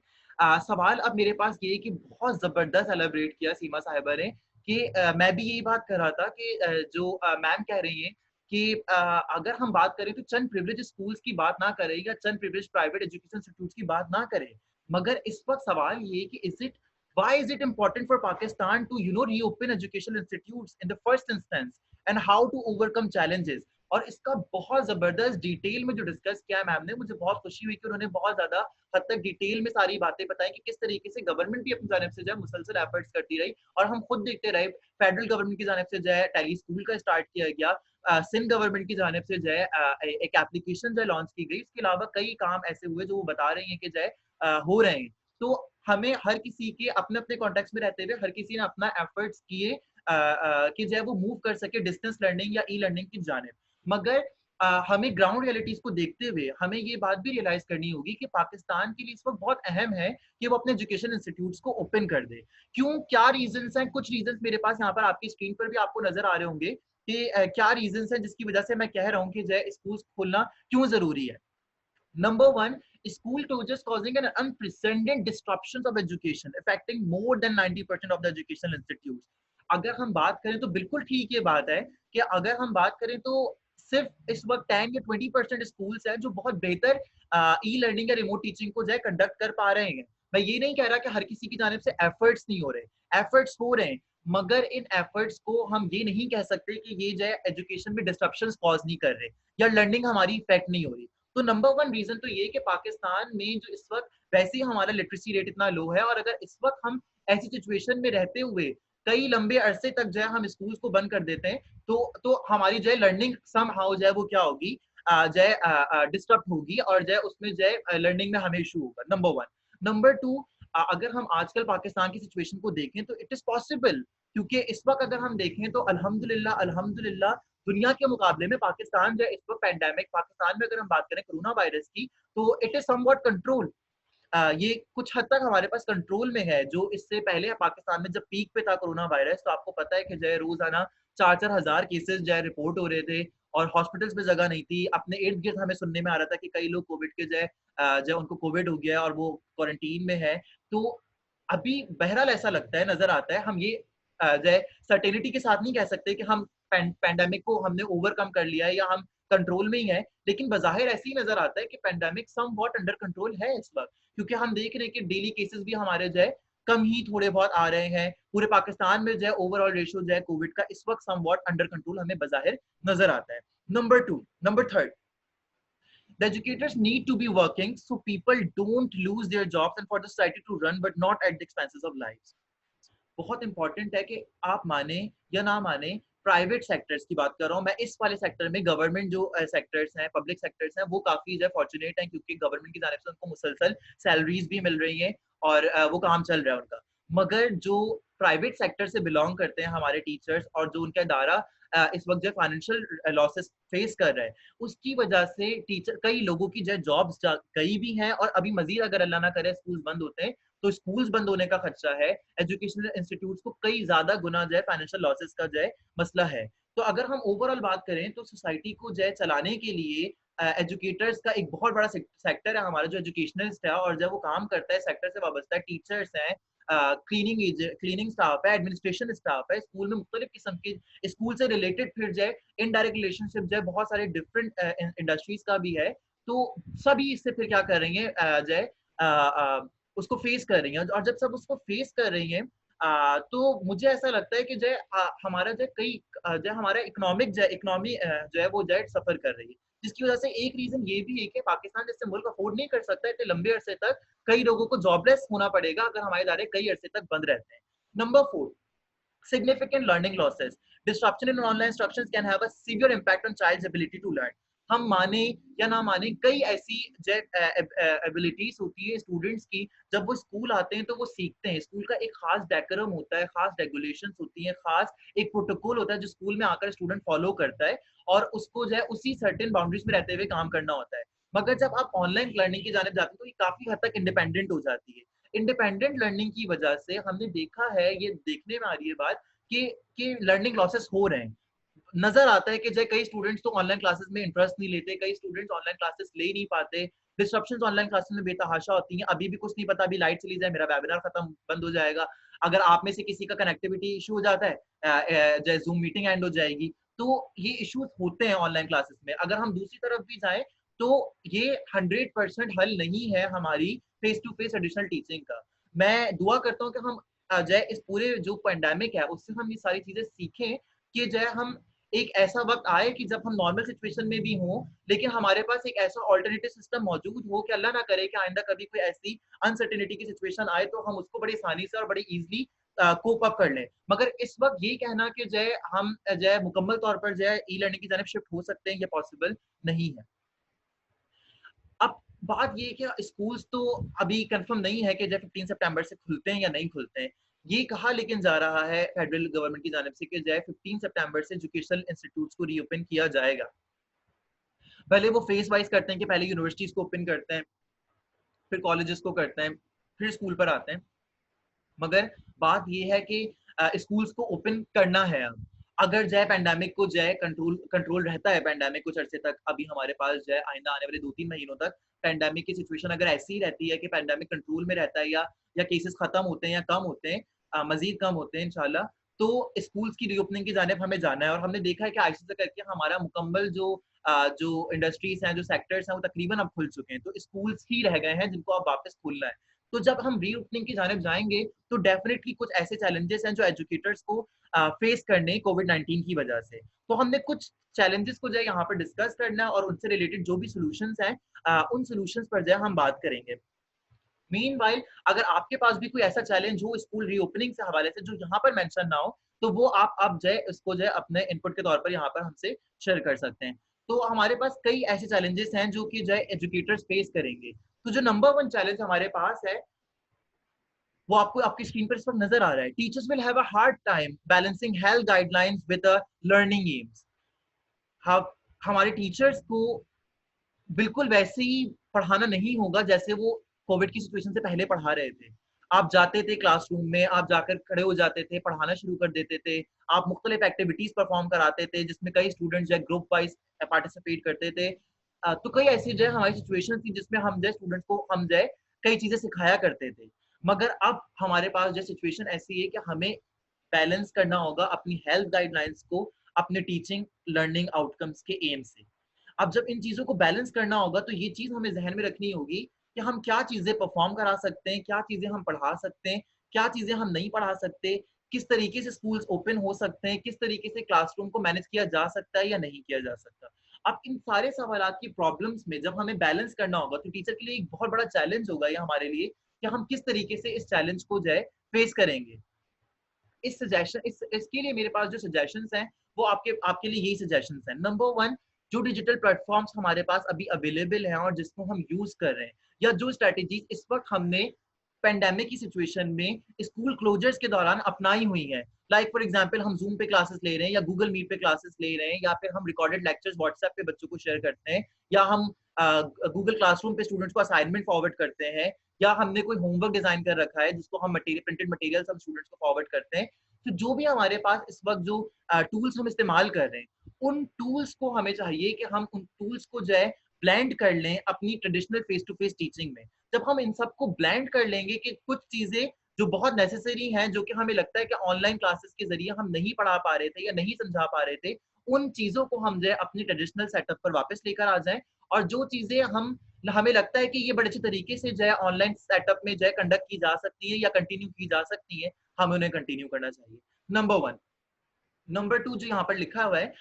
सवाल अब मेरे पास ये कि बहुत जबरदस्त एलेबरेट किया सीमा साहिबा ने कि मैं भी यही बात कर रहा था कि जो मैम कह रही हैं कि अगर हम बात करें तो चंद प्रिविलेज स्कूल्स की बात ना करें या चंद प्रिविलेज प्राइवेट एजुकेशन इंस्टीट्यूट्स की बात ना करें, मगर इस वक्त सवाल ये कि is it why is it important for Pakistan to reopen educational institutes in the first instance and how to overcome challenges। और इसका बहुत जबरदस्त डिटेल में जो डिस्कस किया है मैम ने, मुझे बहुत खुशी हुई कि उन्होंने बहुत ज्यादा हद तक डिटेल में सारी बातें बताई कि किस तरीके से गवर्नमेंट भी अपनी जानिब से जो है मुसलसल एफर्ट्स करती रही और हम खुद देखते रहे। फेडरल गवर्नमेंट की जानिब से जो है टेली स्कूल का स्टार्ट किया गया, सिंध गवर्नमेंट की जानिब से जो है एक एप्लीकेशन जो है लॉन्च की गई। इसके अलावा कई काम ऐसे हुए जो वो बता रही है कि जो है हो रहे हैं। तो हमें हर किसी के अपने अपने कॉन्टेक्स्ट में रहते हुए हर किसी ने अपना एफर्ट्स किए कि जो है वो मूव कर सके डिस्टेंस लर्निंग या ई लर्निंग की जानिब। मगर हमें ग्राउंड रियलिटीज को देखते हुए हमें ये बात भी रियलाइज करनी होगी कि पाकिस्तान के लिए इस वक्त बहुत अहम है कि वो अपने एजुकेशन इंस्टीट्यूट्स को ओपन कर दे। क्यों, क्या रीजंस हैं? कुछ रीजंस मेरे पास यहाँ पर आपकी स्क्रीन पर भी आपको नजर आ रहे होंगे कि क्या रीजंस हैं जिसकी वजह से मैं कह रहा हूँ कि जो है स्कूल खोलना क्यों जरूरी है। Number one, school closures causing an unprecedented disruptions of education, affecting more than 90% of the educational institutes। अगर हम बात करें तो बिल्कुल ठीक ये बात है कि अगर हम बात करें तो सिर्फ इस वक्त 10 या 20% स्कूल्स हैं जो बहुत बेहतर ई लर्निंग या रिमोट टीचिंग को जो है कंडक्ट कर पा रहे हैं। मैं ये नहीं कह रहा कि हर किसी की जानिब से एफर्ट्स नहीं हो रहे, एफर्ट्स हो रहे हैं, मगर इन एफर्ट्स को हम ये नहीं कह सकते कि ये जो है एजुकेशन में डिस्ट्रप्शंस कॉज नहीं कर रहे या लर्निंग हमारी इफेक्ट नहीं हो रही। तो नंबर वन रीजन तो ये कि पाकिस्तान में जो इस वक्त वैसे ही हमारा लिटरेसी रेट इतना लो है, और अगर इस वक्त हम ऐसी सिचुएशन में रहते हुए कई लंबे अरसे तक जो है हम स्कूल्स को बंद कर देते हैं तो हमारी जो है लर्निंग सम हाउ जो है वो क्या होगी, जो है डिस्टर्ब होगी और जो है उसमें जो है लर्निंग में हमें इशू होगा। Number one. नंबर टू, अगर हम आजकल पाकिस्तान की सिचुएशन को देखें तो इट इज पॉसिबल, क्योंकि इस वक्त अगर हम देखें तो अल्हम्दुलिल्लाह अल्हम्दुलिल्लाह दुनिया के मुकाबले में पाकिस्तान जो है इस वक्त पैंडेमिक, पाकिस्तान में अगर हम बात करें कोरोना वायरस की, तो इट इज समवॉट कंट्रोल। ये कुछ हद तक हमारे पास कंट्रोल में है। जो इससे पहले पाकिस्तान में जब पीक पे था कोरोना वायरस, तो आपको पता है कि जो है रोजाना 4-4 हजार केसेस जो है रिपोर्ट हो रहे थे और हॉस्पिटल्स में जगह नहीं थी। अपने इर्द गिर्द हमें सुनने में आ रहा था कि कई लोग कोविड के जो उनको कोविड हो गया और वो क्वारंटीन में है। तो अभी बहरहाल ऐसा लगता है, नजर आता है, हम ये जो है सर्टेनिटी के साथ नहीं कह सकते कि हम पैंडेमिक को हमने ओवरकम कर लिया है या हम कंट्रोल में ही है, लेकिन बजाहिर ऐसे ही नजर आता है कि पैंडेमिक समवॉट अंडर कंट्रोल है इस वक्त, क्योंकि हम देख रहे हैं कि डेली केसेस भी हमारे जो है कम ही थोड़े बहुत आ रहे हैं। पूरे पाकिस्तान में जो है ओवरऑल रेशियो जो है कोविड का इस वक्त समवॉट अंडर कंट्रोल हमें बजाहिर नजर आता है। Number third, the educators need to be working so people don't lose their jobs and for the society to run, but not at the expenses of lives। बहुत important है कि आप माने या ना माने प्राइवेट सेक्टर्स की बात कर रहा हूँ मैं, इस वाले सेक्टर में गवर्नमेंट जो सेक्टर्स हैं, पब्लिक सेक्टर्स हैं, वो काफी जो है फॉर्चुनेट हैं, क्योंकि गवर्नमेंट की जानिब से उनको मुसलसल सैलरीज भी मिल रही हैं और वो काम चल रहा है उनका। मगर जो प्राइवेट सेक्टर से बिलोंग करते हैं हमारे टीचर्स, और जो उनका इदारा इस वक्त जो फाइनेंशियल लॉसेस फेस कर रहा है, उसकी वजह से टीचर, कई लोगों की जो जॉब्स गई भी हैं, और अभी मजीद अगर अल्लाह ना करे स्कूल बंद होते हैं, तो स्कूल्स बंद होने का खर्चा है, एजुकेशनल इंस्टीट्यूट्स को कई ज्यादा गुना जो है फाइनेंशियल लॉसेस का जो है मसला है। तो अगर हम ओवरऑल बात करें तो सोसाइटी को जो है चलाने के लिए एजुकेटर्स का एक बहुत बड़ा सेक्टर है हमारा, जो एजुकेशनिस्ट है और जब वो काम करता है सेक्टर से वाबस्ता है, टीचर्स हैं, क्लीनिंग स्टाफ है, एडमिनिस्ट्रेशन स्टाफ है, स्कूल में मुख्तलिफ किस्म के स्कूल से रिलेटेड फिर जो है इनडायरेक्ट रिलेशनशिप जो है बहुत सारे डिफरेंट इंडस्ट्रीज का भी है। तो सभी इससे फिर क्या कर रही है जो है उसको फेस कर रही हैं, और जब सब उसको फेस कर रही हैं तो मुझे ऐसा लगता है कि जो है हमारा जो कई जो हमारा इकोनॉमी जो है वो जो है सफर कर रही है, जिसकी वजह से एक रीजन ये भी है कि पाकिस्तान जैसे मुल्क अफोर्ड नहीं कर सकता इतने लंबे अरसे तक, कई लोगों को जॉबलेस होना पड़ेगा अगर हमारे इदारे कई अरसे तक बंद रहते हैं। Number 4, significant learning losses. Disruption in online instructions can have a severe impact on child's ability to learn. हम माने या ना माने, कई ऐसी एबिलिटीज होती है स्टूडेंट्स की, जब वो स्कूल आते हैं तो वो सीखते हैं। स्कूल का एक खास डेकोरम होता है, खास रेगुलेशंस होती हैं, खास एक प्रोटोकॉल होता है जो स्कूल में आकर स्टूडेंट फॉलो करता है, और उसको जो है उसी सर्टेन बाउंड्रीज में रहते हुए काम करना होता है। मगर जब आप ऑनलाइन लर्निंग की जानिब जाते हैं तो ये काफी हद तक इंडिपेंडेंट हो जाती है। इंडिपेंडेंट लर्निंग की वजह से हमने देखा है, ये देखने में आ रही है बात कि लर्निंग लॉसेस हो रहे हैं। नजर आता है कि जो कई स्टूडेंट्स तो ऑनलाइन क्लासेस में इंटरेस्ट नहीं लेते, कई स्टूडेंट्स ऑनलाइन क्लासेस ले नहीं पाते, डिस्ट्रप्शंस ऑनलाइन क्लासेस में बेतहाशा होती हैं। अभी भी कुछ नहीं पता, अभी लाइट चली जाए, मेरा वेबिनार खत्म बंद हो जाएगा, अगर आप में से किसी का कनेक्टिविटी इशू हो जाता है, जो जूम मीटिंग एंड हो जाएगी। तो ये इश्यूज होते हैं ऑनलाइन क्लासेस में। अगर हम दूसरी तरफ भी जाएं तो ये 100% हल नहीं है हमारी face to face additional teaching का। मैं दुआ करता हूँ कि हम जो है इस पूरे जो पैंडेमिक है उससे हम ये सारी चीजें सीखें, कि जो है हम एक ऐसा वक्त आए कि जब हम नॉर्मल सिचुएशन में भी हों, लेकिन हमारे पास एक ऐसा ऑल्टरनेटिव सिस्टम मौजूद हो कि अल्लाह ना करे कि आइंदा कभी कोई ऐसी अनसर्टेनिटी की सिचुएशन आए तो हम उसको बड़ी आसानी से और बड़ी इजीली कोप अप कर लें। मगर इस वक्त ये कहना कि जो है हम जो है मुकम्मल तौर पर जो है ई लर्निंग की जानिब शिफ्ट हो सकते हैं, ये पॉसिबल नहीं है। अब बात ये कि स्कूल्स तो अभी कंफर्म नहीं है कि जब 15 सितंबर से खुलते हैं या नहीं खुलते हैं। ये कहा लेकिन जा रहा है फेडरल गवर्नमेंट की जानिब से कि जो है 15 सितंबर से एजुकेशनल इंस्टीट्यूट्स को रीओपन किया जाएगा। पहले वो फेज वाइज करते हैं कि पहले यूनिवर्सिटीज को ओपन करते हैं, फिर कॉलेजेस को करते हैं, फिर स्कूल पर आते हैं। मगर बात ये है कि स्कूल्स को ओपन करना है। अब अगर जो है पेंडेमिक को जो है कंट्रोल रहता है, पेंडेमिक कुछ अरसे तक अभी हमारे पास जो है आइंदा आने वाले 2-3 महीनों तक पेंडेमिक की सिचुएशन अगर ऐसी ही रहती है कि पेंडेमिक कंट्रोल में रहता है, या केसेस खत्म होते हैं या कम होते हैं, मजीद कम होते हैं इंशाल्लाह, तो स्कूल्स की रीओपनिंग की जानिब हमें जाना है। और हमने देखा है कि आहिस्ता से करके हमारा मुकम्मल जो इंडस्ट्रीज हैं, जो सेक्टर्स हैं, वो तकरीबन अब खुल चुके हैं। तो स्कूल्स ही रह गए हैं जिनको अब वापस खोलना है। तो जब हम रीओपनिंग की जानिब जाएंगे तो डेफिनेटली कुछ ऐसे चैलेंजेस हैं जो एजुकेटर्स को फेस करने कोविड-19 की वजह से। तो हमने कुछ चैलेंजेस को जो है यहाँ पर डिस्कस करना है और उनसे रिलेटेड जो भी सॉल्यूशंस हैं उन सॉल्यूशंस पर जो है हम बात करेंगे। मीनवाइल अगर आपके पास भी कोई ऐसा चैलेंज हो स्कूल रीओपनिंग से हवाले से जो यहाँ पर मेंशन ना हो, तो वो आप जो है इसको जो है अपने इनपुट के तौर पर यहाँ पर हमसे शेयर कर सकते हैं। तो हमारे पास कई ऐसे चैलेंजेस हैं जो कि जो है एजुकेटर्स फेस करेंगे। तो जो नंबर 1 चैलेंज हमारे पास है वो आपको आपकी स्क्रीन पर इस वक्त नजर आ रहा है। Teachers will have a hard time balancing health guidelines with learning AIIMS. हमारे टीचर्स को बिल्कुल वैसे ही पढ़ाना नहीं होगा जैसे वो कोविड की सिचुएशन से पहले पढ़ा रहे थे। आप जाते थे क्लासरूम में, आप जाकर खड़े हो जाते थे, पढ़ाना शुरू कर देते थे, आप मुख्तलिफ एक्टिविटीज परफॉर्म कराते थे जिसमें कई स्टूडेंट्स जो है ग्रुप वाइज पार्टिसिपेट करते थे। तो कई ऐसी जो है हमारी सिचुएशन थी जिसमें हम जो है स्टूडेंट्स को हम जो है कई चीजें सिखाया करते थे। मगर अब हमारे पास जो सिचुएशन ऐसी है कि हमें बैलेंस करना होगा अपनी हेल्थ गाइडलाइंस को अपने टीचिंग लर्निंग आउटकम्स के एम से। अब जब इन चीजों को बैलेंस करना होगा तो ये चीज हमें जहन में रखनी होगी कि हम क्या चीजें परफॉर्म करा सकते हैं, क्या चीजें हम पढ़ा सकते हैं, क्या चीजें हम नहीं पढ़ा सकते, किस तरीके से स्कूल्स ओपन हो सकते हैं, किस तरीके से क्लासरूम को मैनेज किया जा सकता है या नहीं किया जा सकता। अब इन सारे सवालात की प्रॉब्लम्स में जब हमें बैलेंस करना होगा तो टीचर के लिए एक बहुत बड़ा चैलेंज होगा ये हमारे लिए कि हम किस तरीके से इस चैलेंज को जो है फेस करेंगे। इसके लिए मेरे पास जो सजेशंस हैं वो आपके लिए यही सजेशंस हैं। नंबर 1, जो डिजिटल प्लेटफॉर्म्स हमारे पास अभी अवेलेबल हैं और जिसको हम यूज कर रहे हैं, या जो स्ट्रेटेजीज इस वक्त हमने पेंडेमिक की सिचुएशन में स्कूल क्लोजर्स के दौरान अपनाई हुई है, लाइक फॉर एग्जांपल हम जूम पे क्लासेस ले रहे हैं या गूगल मीट पे क्लासेस ले रहे हैं, या फिर हम रिकॉर्डेड लेक्चर्स व्हाट्सएप पे बच्चों को शेयर करते हैं, या हम गूगल क्लासरूम पे स्टूडेंट्स को असाइनमेंट फॉरवर्ड करते हैं, या हमने कोई होमवर्क डिजाइन कर रखा है जिसको हम प्रिंटेड मटेरियल हम स्टूडेंट्स को फॉरवर्ड करते हैं। तो जो भी हमारे पास इस वक्त जो टूल्स हम इस्तेमाल कर रहे हैं, उन टूल्स को हमें चाहिए कि हम उन टूल्स को जो है ब्लेंड कर लें अपनी traditional face to face teaching में। जब हम इन सबको ब्लेंड कर लेंगे कि कुछ चीजें जो बहुत नेसेसरी हैं, जो कि हमें लगता है कि ऑनलाइन क्लासेस के जरिए हम नहीं पढ़ा पा रहे थे या नहीं समझा पा रहे थे, उन चीजों को हम जो है अपनी ट्रेडिशनल सेटअप पर वापस लेकर आ जाएं, और जो चीजें हमें लगता है कि ये बड़े अच्छे तरीके से जो है ऑनलाइन सेटअप में जो है कंडक्ट की जा सकती है या कंटिन्यू की जा सकती है, हमें उन्हें कंटिन्यू करना चाहिए। नंबर 1। नंबर 2 जो यहाँ पर लिखा हुआ है,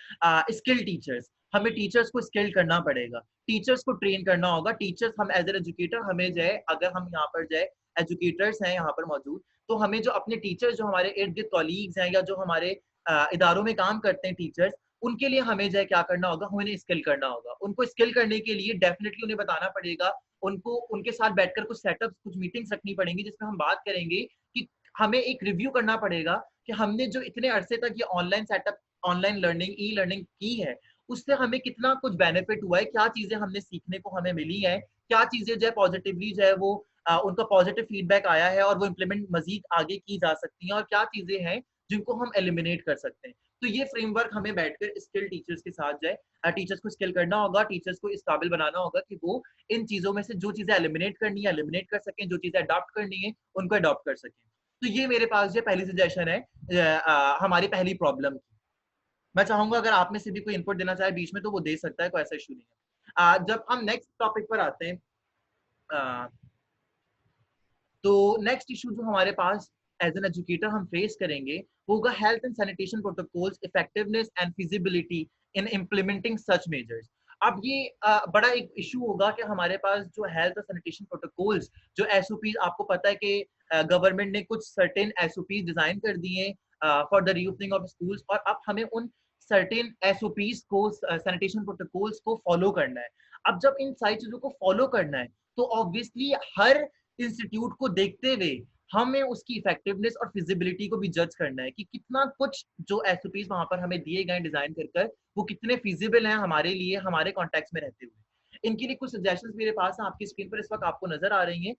स्किल टीचर्स। हमें टीचर्स को स्किल करना पड़ेगा, टीचर्स को ट्रेन करना होगा। टीचर्स, हम एज एन एजुकेटर, हमें जो है, अगर हम यहाँ पर जो है एजुकेटर्स हैं यहाँ पर मौजूद, तो हमें जो अपने टीचर्स जो हमारे इर्द गिर्द कॉलीग्स हैं या जो हमारे इदारों में काम करते हैं टीचर्स, उनके लिए हमें जो है क्या करना होगा, उन्हें स्किल करना होगा। उनको स्किल करने के लिए डेफिनेटली उन्हें बताना पड़ेगा, उनको उनके साथ बैठकर कुछ सेटअप, कुछ मीटिंग्स रखनी पड़ेंगी जिसमें हम बात करेंगे कि हमें एक रिव्यू करना पड़ेगा कि हमने जो इतने अरसे तक ये online setup, online learning, e learning की है, उससे हमें कितना कुछ बेनिफिट हुआ है, क्या चीजें हमने सीखने को हमें मिली है, क्या चीजें जो है पॉजिटिवली जो है वो उनका पॉजिटिव फीडबैक आया है और वो इम्प्लीमेंट मजीद आगे की जा सकती हैं, और क्या चीजें हैं जिनको हम एलिमिनेट कर सकते हैं। तो ये फ्रेमवर्क हमें बैठकर स्किल टीचर्स के साथ जो है, टीचर्स को स्किल करना होगा, टीचर्स को इस काबिल बनाना होगा कि वो इन चीजों में से जो चीजें एलिमिनेट करनी है एलिमिनेट कर सकें, जो चीजें अडॉप्ट करनी है उनको अडॉप्ट कर सकें। तो ये मेरे पास जो पहली सजेशन है हमारी पहली प्रॉब्लम की। मैं चाहूंगा अगर आप में से भी कोई इनपुट देना चाहे बीच में तो वो दे सकता है, कोई ऐसा इशू नहीं है। जब हम नेक्स्ट टॉपिक पर आते हैं, तो नेक्स्ट इशू जो हमारे पास एज एन एजुकेटर हम फेस करेंगे वो होगा health and sanitation protocols effectiveness and feasibility in implementing such measures. अब ये बड़ा एक इशू होगा कि हमारे पास जो हेल्थ और सैनिटेशन प्रोटोकॉल्स, जो एसओपीज, आपको पता है कि गवर्नमेंट ने कुछ सर्टेन एसओपीज डिजाइन कर दिए for the reopening of schools, और अब हमें उन सर्टेन एसओपीज को, सैनिटेशन प्रोटोकॉल्स को फॉलो करना है। अब जब इन सारी चीजों को फॉलो करना है तो ऑब्वियसली हर इंस्टीट्यूट को देखते हुए हमें उसकी इफेक्टिवनेस और फिजिबिलिटी को भी जज करना है कि कितना कुछ जो एसओपीज वहां पर हमें दिए गए डिजाइन कर वो कितने फिजिबल हैं हमारे लिए, हमारे कॉन्टेक्स्ट में रहते हुए। इनके लिए कुछ सजेशंस मेरे पास हैं, आपकी स्क्रीन पर इस वक्त आपको नजर आ रही हैं।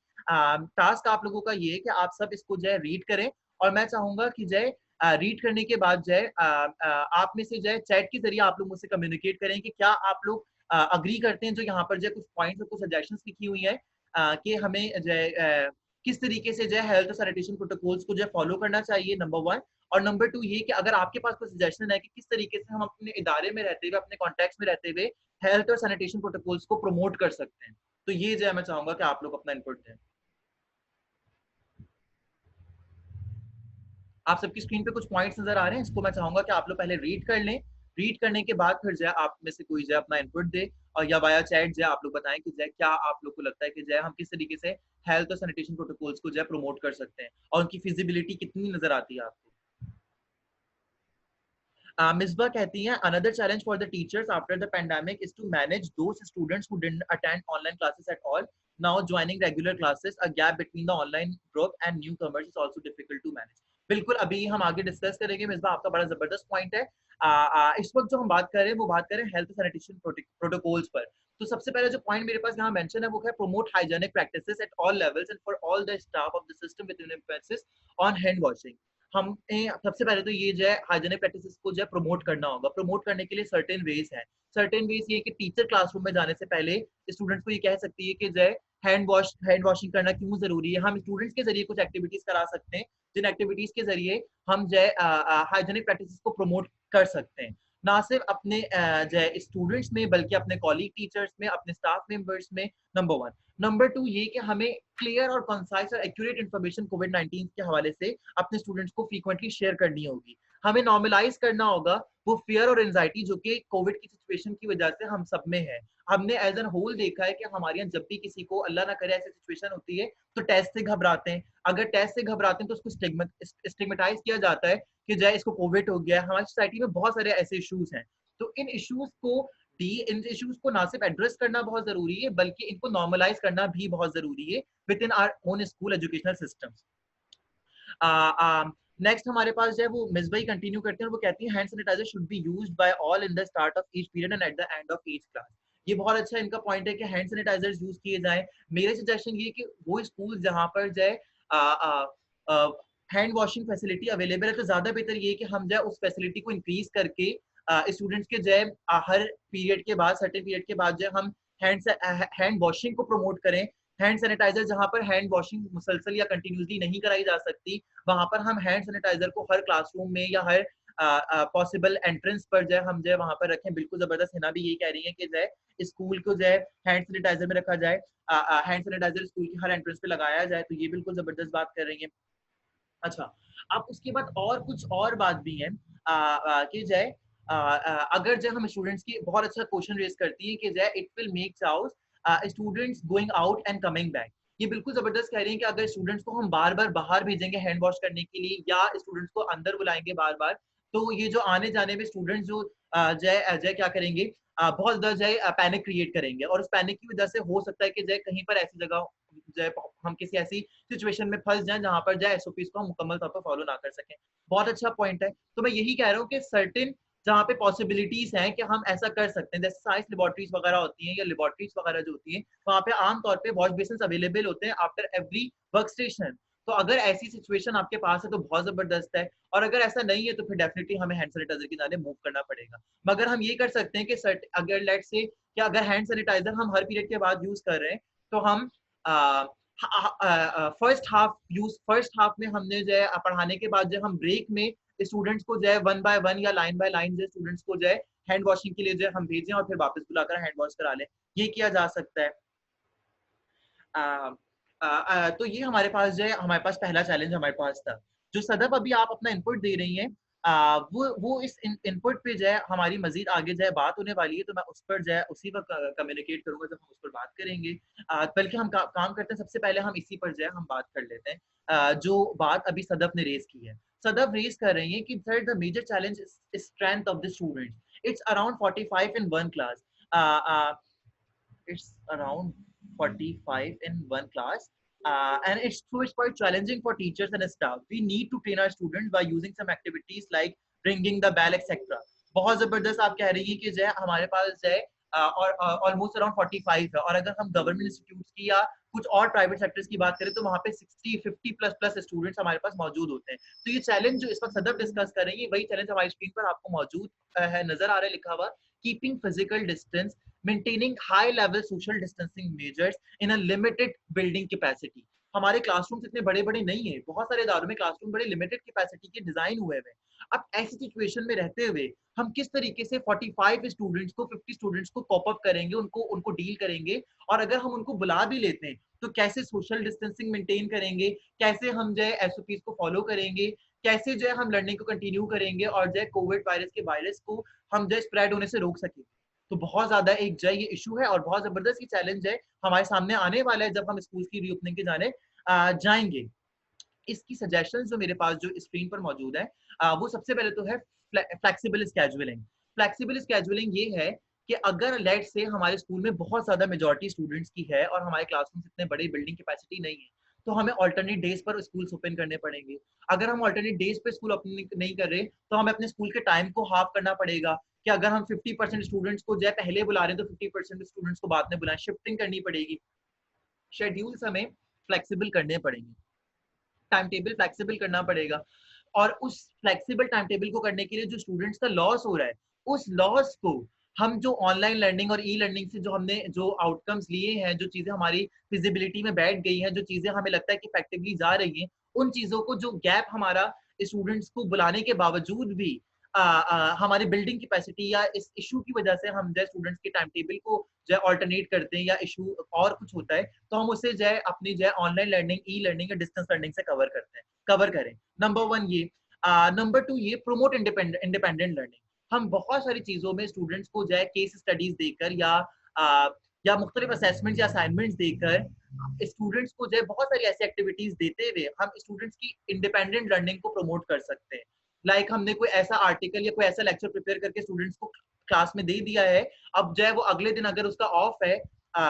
टास्क आप लोगों का ये है कि आप सब इसको जो है रीड करें, और मैं चाहूंगा कि जो है रीड करने के बाद जो है आप में से जो है चैट के जरिए आप लोग मुझसे कम्युनिकेट करें कि क्या आप लोग अग्री करते हैं जो यहाँ पर जो है कुछ पॉइंट्स और कुछ सजेशंस लिखी हुई है कि हमें जो है किस तरीके से जो है हेल्थ और सैनिटेशन प्रोटोकॉल्स को जो है फॉलो करना चाहिए, नंबर 1। और नंबर 2 ये कि अगर आपके पास कोई सजेशन है कि किस तरीके से हम अपने इदारे में रहते हुए, अपने कॉन्टेक्ट में रहते हुए हेल्थ और सैनिटेशन प्रोटोकॉल्स को प्रमोट कर सकते हैं, तो ये जो है मैं चाहूंगा कि आप लोग अपना इनपुट दें। आप सबकी स्क्रीन पे कुछ पॉइंट्स नजर आ रहे हैं, इसको मैं चाहूंगा कि आप लोग पहले रीड कर लें, रीड करने के बाद फिर जो है आप में से कोई जो है अपना इनपुट दे, और या वाया चैट जो है आप लोग बताएं कि जो है क्या आप लोग को लगता है कि जो है हम किस तरीके से हेल्थ और सैनिटेशन प्रोटोकॉल्स को जो है प्रमोट कर सकते हैं और उनकी फिजिबिलिटी कितनी नजर आती है आपको। मिसबा कहती हैं another challenge for the teachers after the pandemic is to manage those students who didn't attend online classes at all now joining regular classes. A gap between the online group and newcomers is also difficult to manage. बिल्कुल, अभी हम आगे discuss करेंगे। मिसबा आपका बड़ा जबरदस्त point है। इस वक्त जो हम बात कर रहे हैं वो बात करें हेल्थ सैनिटेशन प्रोटोकॉल्स पर। तो सबसे पहले जो पॉइंट मेरे पास यहाँ मेंशन है वो है promote hygienic practices at all levels and for all the staff of the system with N emphasis on hand washing. हमें सबसे पहले तो ये जो है हाइजीनिक प्रैक्टिसेस को जो है प्रमोट करना होगा। प्रमोट करने के लिए सर्टेन वेज हैं। सर्टेन वेज ये कि टीचर क्लासरूम में जाने से पहले स्टूडेंट्स को ये कह सकती है कि जो है हैंड वॉशिंग करना क्यों जरूरी है। हम स्टूडेंट्स के जरिए कुछ एक्टिविटीज करा सकते हैं जिन एक्टिविटीज के जरिए हम जो है हाइजीनिक प्रैक्टिसेस को प्रमोट कर सकते हैं, ना सिर्फ अपने जो है स्टूडेंट्स में बल्कि अपने कॉलीग टीचर्स में, अपने स्टाफ मेंबर्स में, नंबर 1। नंबर 2 ये कि हमें क्लियर और कंसाइज और एक्यूरेट इन्फॉर्मेशन कोविड-19 के हवाले से अपने स्टूडेंट्स को फ्रीक्वेंटली शेयर करनी होगी। हमें नॉर्मलाइज करना होगा वो फियर और एंजाइटी जो कि कोविड की सिचुएशन की वजह से हम सब में है। हमने एज एन होल देखा है कि हमारे यहाँ जब भी किसी को अल्लाह ना करे ऐसी सिचुएशन होती है तो टेस्ट से घबराते हैं। अगर टेस्ट से घबराते हैं तो उसको स्टिग्मेटाइज किया जाता है कि जय इसको कोविड हो गया है। हमारी सोसाइटी में बहुत सारे ऐसे इश्यूज हैं, तो इन इश्यूज को इन इश्यूज को ना सिर्फ एड्रेस करना बहुत जरूरी है बल्कि इनको नॉर्मलाइज करना भी बहुत जरूरी है within our own school educational systems. Next हमारे पास जो है वो मिस भाई कंटिन्यू करते हैं, वो कहती है hand sanitizer should be used by all in the start of each period and at the end of each class. ये बहुत अच्छा इनका पॉइंट है कि हैंड सैनिटाइजर्स यूज किए जाएं। मेरे सजेशन ये कि वो स्कूल जहां पर जो है हैंड वॉशिंग फैसिलिटी अवेलेबल है तो ज्यादा बेहतर ये है कि हम जो है उस फैसिलिटी को इंक्रीज करके स्टूडेंट्स के जो है हर पीरियड के बाद सर्टेन पीरियड के बाद जो है हम हैंड वॉशिंग को प्रमोट करें। हैंड सैनिटाइजर जहां पर हैंड वॉशिंग मुसलसल या कंटिन्यूसली नहीं कराई जा सकती वहां पर हम हैंड सैनिटाइजर को हर क्लासरूम में या हर पॉसिबल एंट्रेंस पर जो है हम जो है वहां पर रखें। बिल्कुल जबरदस्त हिना भी यही कह रही है कि जो है स्कूल को जो है हैंड सैनिटाइजर में रखा जाए, हैंड सैनिटाइजर स्कूल की हर एंट्रेंस पे लगाया जाए, तो ये बिल्कुल जबरदस्त बात कर रही है। अच्छा, अब उसके बाद और कुछ और बात भी है कि जो है अगर जो हम स्टूडेंट्स की बहुत अच्छा क्वेश्चन रेज करती है कि जो है it will makes out students going out and coming back. ये बिल्कुल जबरदस्त कह रही है कि अगर स्टूडेंट्स को हम बार बार बाहर भेजेंगे हैंड वॉश करने के लिए या स्टूडेंट्स को अंदर बुलाएंगे बार बार, तो ये जो आने जाने में स्टूडेंट्स जो जय क्या करेंगे, बहुत ज्यादा जय पैनिक क्रिएट करेंगे और उस पैनिक की वजह से हो सकता है कि जय कहीं पर ऐसी जगह जय हम किसी ऐसी सिचुएशन में फंस जाएं जहां पर जय एसओपीज को हम मुकम्मल तौर पर फॉलो ना कर सकें। बहुत अच्छा पॉइंट है। तो मैं यही कह रहा हूँ कि सर्टेन जहाँ पे पॉसिबिलिटीज हैं कि हम ऐसा कर सकते हैं, जैसे साइंस लेबोरेटरीज वगैरह होती हैं या लेबोरेटरीज वगैरह जो होती हैं वहाँ पे आमतौर पे वॉश बेसिन अवेलेबल होते हैं आफ्टर एवरी वर्क स्टेशन। तो अगर ऐसी सिचुएशन आपके पास है तो बहुत जबरदस्त है, और अगर ऐसा नहीं है तो फिर डेफिनेटली हमें हैंड सैनिटाइजर की जाने मूव करना पड़ेगा। मगर हम ये कर सकते हैं कि अगर लेट से कि अगर हैंड सैनिटाइजर हम हर पीरियड के बाद यूज कर रहे हैं तो हम फर्स्ट हाफ में हमने जो है पढ़ाने के बाद जो हम ब्रेक में स्टूडेंट्स को जो है 1 बाय 1 या लाइन बाय लाइन जो स्टूडेंट्स को जो है हैंड वॉशिंग के लिए जो है हम भेजें और फिर वापस बुलाकर हैंड वॉश करा लें, ये किया जा सकता है। तो ये हमारे पास जो है हमारे पास पहला चैलेंज हमारे पास था। जो सदब अभी आप अपना इनपुट दे रही हैं वो इस इनपुट पे जो है हमारी मजीद आगे जो है बात होने वाली है, तो मैं उस पर जो है उसी वक्त कम्युनिकेट करूंगा जब हम उस पर बात करेंगे। बल्कि हम काम करते हैं, सबसे पहले हम इसी पर जो है हम बात कर लेते हैं जो बात अभी सदब ने रेज की है। सदब रेज कर रही है कि sir the major challenge is strength of the students. It's around 45 in one class. It's around 45 in one class, and it's quite challenging for teachers and staff. We need to train our students by using some activities like ringing the bell, etc. बहुत जबरदस्त आप कह रही हैं कि जो है हमारे पास जो है और ऑलमोस्ट अराउंड 45 है, और अगर हम गवर्नमेंट इंस्टीट्यूट्स की या कुछ और प्राइवेट सेक्टर्स की बात करें तो वहाँ पे 60-50 प्लस स्टूडेंट्स हमारे पास मौजूद होते हैं। तो ये चैलेंज जो इस वक्त सदब डिस्कस कर रही है वही चैलेंज हमारी स्क्रीन पर आपको मौजूद है, नजर आ रहा है लिखा हुआ, keeping physical distance, maintaining high level social distancing measures in a limited building capacity। हमारे क्लासरूम्स इतने बड़े बड़े नहीं है, बहुत सारे इदारों में क्लासरूम बड़े लिमिटेड कैपेसिटी के डिजाइन हुए हैं। अब ऐसी सिचुएशन में रहते हुए हम किस तरीके से 45 स्टूडेंट्स को 50 स्टूडेंट्स को कॉप अप करेंगे, उनको डील करेंगे, और अगर हम उनको बुला भी लेते हैं तो कैसे सोशल डिस्टेंसिंग मेंटेन करेंगे, कैसे हम जो है एसओपीज को फॉलो करेंगे, कैसे जो है हम लर्निंग को कंटिन्यू करेंगे और जो है कोविड वायरस को हम जो है स्प्रेड होने से रोक सकें। तो बहुत ज्यादा एक जो ये इशू है और बहुत जबरदस्त ये चैलेंज है हमारे सामने आने वाला है जब हम स्कूल की रीओपनिंग के जाने जाएंगे। इसकी सजेशन जो मेरे पास जो स्क्रीन पर मौजूद है वो सबसे पहले तो है फ्लेक्सिबल स्केड्यूलिंग। फ्लेक्सिबल स्केड्यूलिंग ये है कि अगर लेट से हमारे स्कूल में बहुत ज्यादा मेजॉरिटी स्टूडेंट्स की है और हमारे क्लासरूम इतने बड़े बिल्डिंग कैपेसिटी नहीं है तो हमें ऑल्टरनेट डेज पर स्कूल ओपन करने पड़ेंगे। अगर हम ऑल्टरनेट डेज पे स्कूल ओपन नहीं कर रहे तो हमें अपने स्कूल के टाइम को हाफ करना पड़ेगा कि अगर हम 50% स्टूडेंट्स को जो है पहले बुला रहे हैं तो 50% स्टूडेंट्स को बाद में बुलाएं, शिफ्टिंग करनी पड़ेगी, शेड्यूल्स हमें फ्लेक्सिबल करने पड़ेंगे, टाइम टेबल फ्लेक्सिबल करना पड़ेगा। और उस फ्लेक्सिबल टाइम टेबल को करने के लिए जो स्टूडेंट्स का लॉस हो रहा है उस लॉस को हम जो ऑनलाइन लर्निंग और ई लर्निंग से जो हमने जो आउटकम्स लिए हैं, जो चीजें हमारी फिजिबिलिटी में बैठ गई हैं, जो चीजें हमें लगता है कि इफेक्टिवली जा रही हैं, उन चीजों को जो गैप हमारा स्टूडेंट्स को बुलाने के बावजूद भी हमारी बिल्डिंग कैपेसिटी या इस इशू की वजह से हम जो है स्टूडेंट्स के टाइम टेबल को जो है ऑल्टरनेट करते हैं या इशू और कुछ होता है तो हम उसे जो है अपनी जो है ऑनलाइन लर्निंग, ई लर्निंग या डिस्टेंस लर्निंग से कवर करें। नंबर 1 ये। नंबर 2 ये प्रोमोट इंडिपेंडेंट लर्निंग। हम बहुत सारी चीज़ों में स्टूडेंट्स को जो है केस स्टडीज़ देकर या मुख्तलिफ असेसमेंट्स या असाइनमेंट्स देकर स्टूडेंट्स को जो है बहुत सारी ऐसी एक्टिविटीज़ देते हुए हम स्टूडेंट्स की इंडिपेंडेंट लर्निंग को प्रमोट कर सकते हैं। लाइक हमने कोई ऐसा आर्टिकल या कोई ऐसा लेक्चर प्रिपेयर करके स्टूडेंट्स को क्लास में दे दिया है, अब जो है वो अगले दिन अगर उसका ऑफ है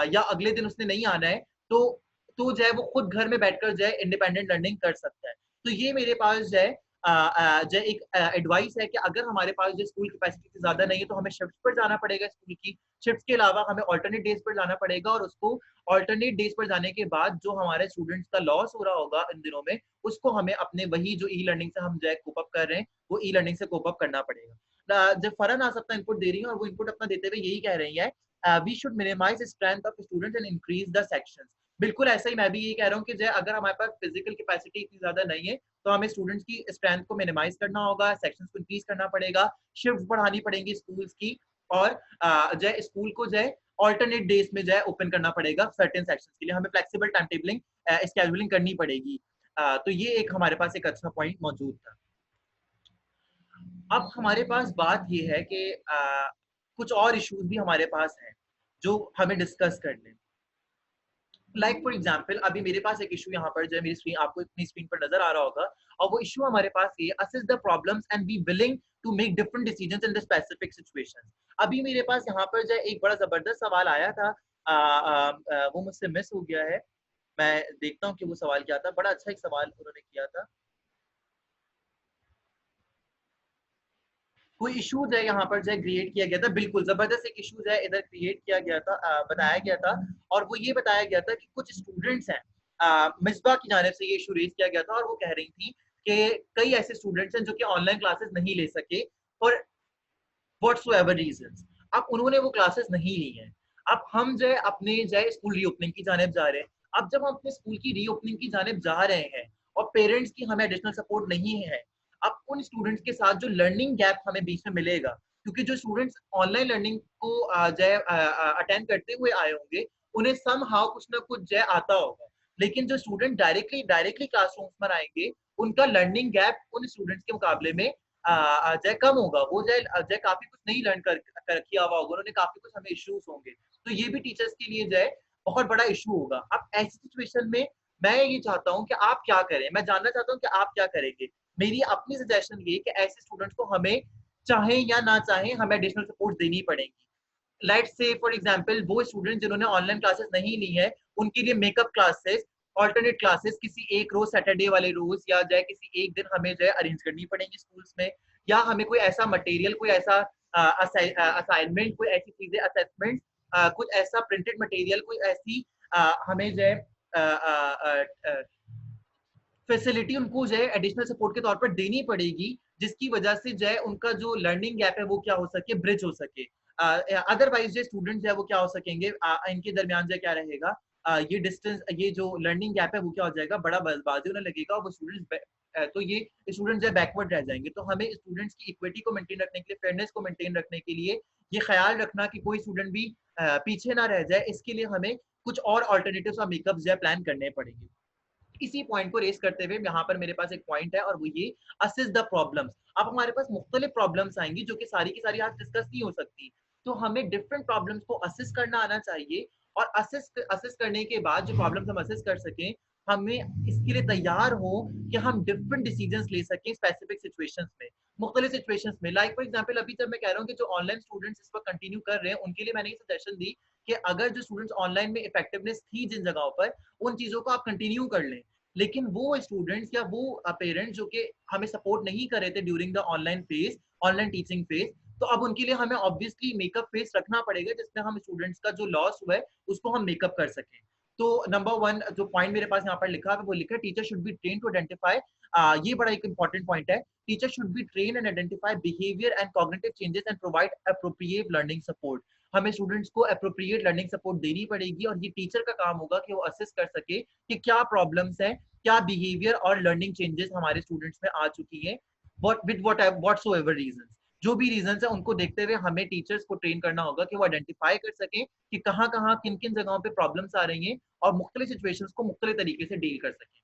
या अगले दिन उसने नहीं आना है, तो जो है वो खुद घर में बैठकर जो है इंडिपेंडेंट लर्निंग कर सकता है। तो ये मेरे पास जो है जो एक एडवाइस है कि अगर हमारे पास जो स्कूल कैपेसिटी ज़्यादा नहीं है तो हमें शिफ्ट पर जाना पड़ेगा स्कूल की। शिफ्ट के अलावा हमें अल्टरनेट डेज पर जाना पड़ेगा और उसको अल्टरनेट डेज पर जाने के बाद जो हमारे स्टूडेंट्स का लॉस हो रहा होगा इन दिनों में, उसको हमें अपने वही जो ई लर्निंग से हम जो है कोप अप कर रहे हैं, वो ई लर्निंग से कोप अप करना पड़ेगा। जब फरहान आज अपना इनपुट दे रही है और वो इनपुट अपना देते हुए यही कह रही है, we should minimize strength of students and increase the sections. बिल्कुल ऐसा ही मैं भी यही कह रहा हूँ कि जो है अगर हमारे पास फिजिकल कैपेसिटी इतनी ज्यादा नहीं है तो हमें स्टूडेंट्स की स्ट्रेंथ को मिनिमाइज करना होगा, सेक्शंस को इंक्रीज करना पड़ेगा, शिफ्ट बढ़ानी पड़ेंगी स्कूल्स की और जो है स्कूल को जो है ऑल्टरनेट डेज में जो है ओपन करना पड़ेगा सर्टेन सेक्शंस के लिए, हमें फ्लेक्सिबल टाइम टेबलिंग स्केड्यूलिंग करनी पड़ेगी। तो ये एक हमारे पास एक अच्छा पॉइंट मौजूद था। अब हमारे पास बात ये है कि कुछ और इश्यूज भी हमारे पास हैं जो हमें डिस्कस करने। लाइक फॉर एग्जाम्पल अभी मेरे पास एक इशू यहाँ पर जो है मेरी स्क्रीन आपको अपनी स्क्रीन पर नजर आ रहा होगा और वो इशू हमारे पास ये assess the problems and be willing to make different decisions in the specific situations. अभी मेरे पास यहाँ पर जो है एक बड़ा जबरदस्त सवाल आया था, वो मुझसे मिस हो गया है, मैं देखता हूँ कि वो सवाल क्या था। बड़ा अच्छा एक सवाल उन्होंने किया था, कोई इशू जो है यहाँ पर जो है क्रिएट किया गया था, बिल्कुल जबरदस्त एक इशू जो है इधर क्रिएट किया गया था, बताया गया था और वो ये बताया गया था कि कुछ स्टूडेंट्स हैं, मिसबा की जानिब से ये इशू रेज किया गया था और वो कह रही थी कि कई ऐसे स्टूडेंट्स हैं जो कि ऑनलाइन क्लासेस नहीं ले सके फॉर व्हाटसोएवर रीजंस। अब उन्होंने वो क्लासेस नहीं ली हैं। अब हम जो है अपने जो है स्कूल रीओपनिंग की जानिब जा रहे हैं। अब जब हम अपने स्कूल की रीओपनिंग की जानिब जा रहे हैं और पेरेंट्स की हमें एडिशनल सपोर्ट नहीं है, अब उन स्टूडेंट्स के साथ जो लर्निंग गैप हमें बीच में मिलेगा, क्योंकि जो स्टूडेंट्स ऑनलाइन लर्निंग को जो है अटेंड करते हुए आए होंगे, उन्हें सम हाउ कुछ ना कुछ जो है आता होगा, लेकिन जो स्टूडेंट डायरेक्टली क्लासरूम्स में आएंगे, उनका लर्निंग गैप उन स्टूडेंट्स के मुकाबले में जो है कम होगा। वो जो है काफी कुछ नहीं लर्न कर किया हुआ होगा, उन्होंने काफी कुछ हमें इश्यूज होंगे, तो ये भी टीचर्स के लिए जो है बहुत बड़ा इशू होगा। अब ऐसी सिचुएशन में मैं ये चाहता हूँ कि आप क्या करें, मैं जानना चाहता हूँ कि आप क्या करेंगे। मेरी अपनी सजेशन ये कि ऐसे स्टूडेंट्स को हमें चाहे या ना चाहे हमें एडिशनल सपोर्ट देनी पड़ेगी। लेट्स से फॉर एग्जांपल वो स्टूडेंट जिन्होंने ऑनलाइन क्लासेस नहीं ली है, उनके लिए मेकअप क्लासेस, ऑल्टरनेट क्लासेस किसी एक रोज सैटरडे वाले रोज या जो है किसी एक दिन हमें जो है अरेंज करनी पड़ेगी स्कूल्स में, या हमें कोई ऐसा मटेरियल, कोई ऐसा असाइनमेंट, कोई ऐसी चीजें, असेसमेंट, कुछ ऐसा प्रिंटेड मटेरियल, कोई ऐसी हमें जो है फैसिलिटी उनको जो है एडिशनल सपोर्ट के तौर पर देनी पड़ेगी, जिसकी वजह से जो है उनका जो लर्निंग गैप है वो क्या हो सके, ब्रिज हो सके। अदरवाइज जो स्टूडेंट है वो क्या हो सकेंगे, इनके दरमियान जो क्या रहेगा, ये डिस्टेंस, ये जो लर्निंग गैप है वो क्या हो जाएगा, बड़ा बाजी होने लगेगा और वो स्टूडेंट्स तो ये स्टूडेंट जो है बैकवर्ड रह जाएंगे। तो हमें स्टूडेंट्स की इक्विटी को मेंटेन रखने के लिए, फेयरनेस को मेंटेन रखने के लिए ये ख्याल रखना कि कोई स्टूडेंट भी पीछे ना रह जाए, इसके लिए हमें कुछ और ऑल्टरनेटिव्स और मेकअप जो है प्लान करने पड़ेंगे। इसी पॉइंट को रेस करते हुए यहाँ पर मेरे पास एक पॉइंट है और वो ये असेस द प्रॉब्लम्स। अब हमारे पास मुख्तलिफ प्रॉब्लम्स आएंगी जो कि सारी की सारी आज डिस्कस नहीं हो सकती, तो हमें डिफरेंट प्रॉब्लम्स को असेस करना आना चाहिए और असेस करने के बाद जो प्रॉब्लम्स हम असेस कर सकें, हमें इसके लिए तैयार हो कि हम डिफरेंट डिसीजंस ले सकें स्पेसिफिक सिचुएशंस में, मुख्तलिफ सिचुएशंस में। लाइक फॉर एग्जांपल अभी जब मैं कह रहा हूँ कि जो ऑनलाइन स्टूडेंट्स इस वक्त कंटिन्यू कर रहे हैं, उनके लिए मैंने ये सजेशन दी कि अगर जो स्टूडेंट्स ऑनलाइन में इफेक्टिवनेस थी जिन जगहों पर, उन चीजों को आप कंटिन्यू कर लें। लेकिन वो स्टूडेंट्स या वो पेरेंट्स जो कि हमें सपोर्ट नहीं कर रहे थे during the online phase, online teaching phase, तो अब उनके लिए हमें ऑब्वियसली मेकअप फेज रखना पड़ेगा जिसमें हम स्टूडेंट्स का जो लॉस हुआ है उसको हम मेकअप कर सकें। तो नंबर 1 जो पॉइंट मेरे पास यहाँ पर लिखा है वो लिखा है teacher should be train to identify, ये बड़ा एक इंपॉर्टेंट पॉइंट है, teacher should be train and identify behaviour and cognitive changes and provide appropriate learning support. हमें स्टूडेंट्स को एप्रोप्रिएट लर्निंग सपोर्ट देनी पड़ेगी और ये टीचर का काम होगा कि वो असेस कर सके कि क्या प्रॉब्लम्स हैं, क्या बिहेवियर और लर्निंग चेंजेस हमारे स्टूडेंट्स में आ चुकी है, व्हाटसोएवर रीजंस, जो भी रीजंस है उनको देखते हुए हमें टीचर्स को ट्रेन करना होगा कि वो आइडेंटिफाई कर सकें कि कहाँ किन किन जगहों पे प्रॉब्लम्स आ रही हैं और मुख्तलिफ सिचुएशंस को मुख्तलिफ तरीके से डील कर सकें।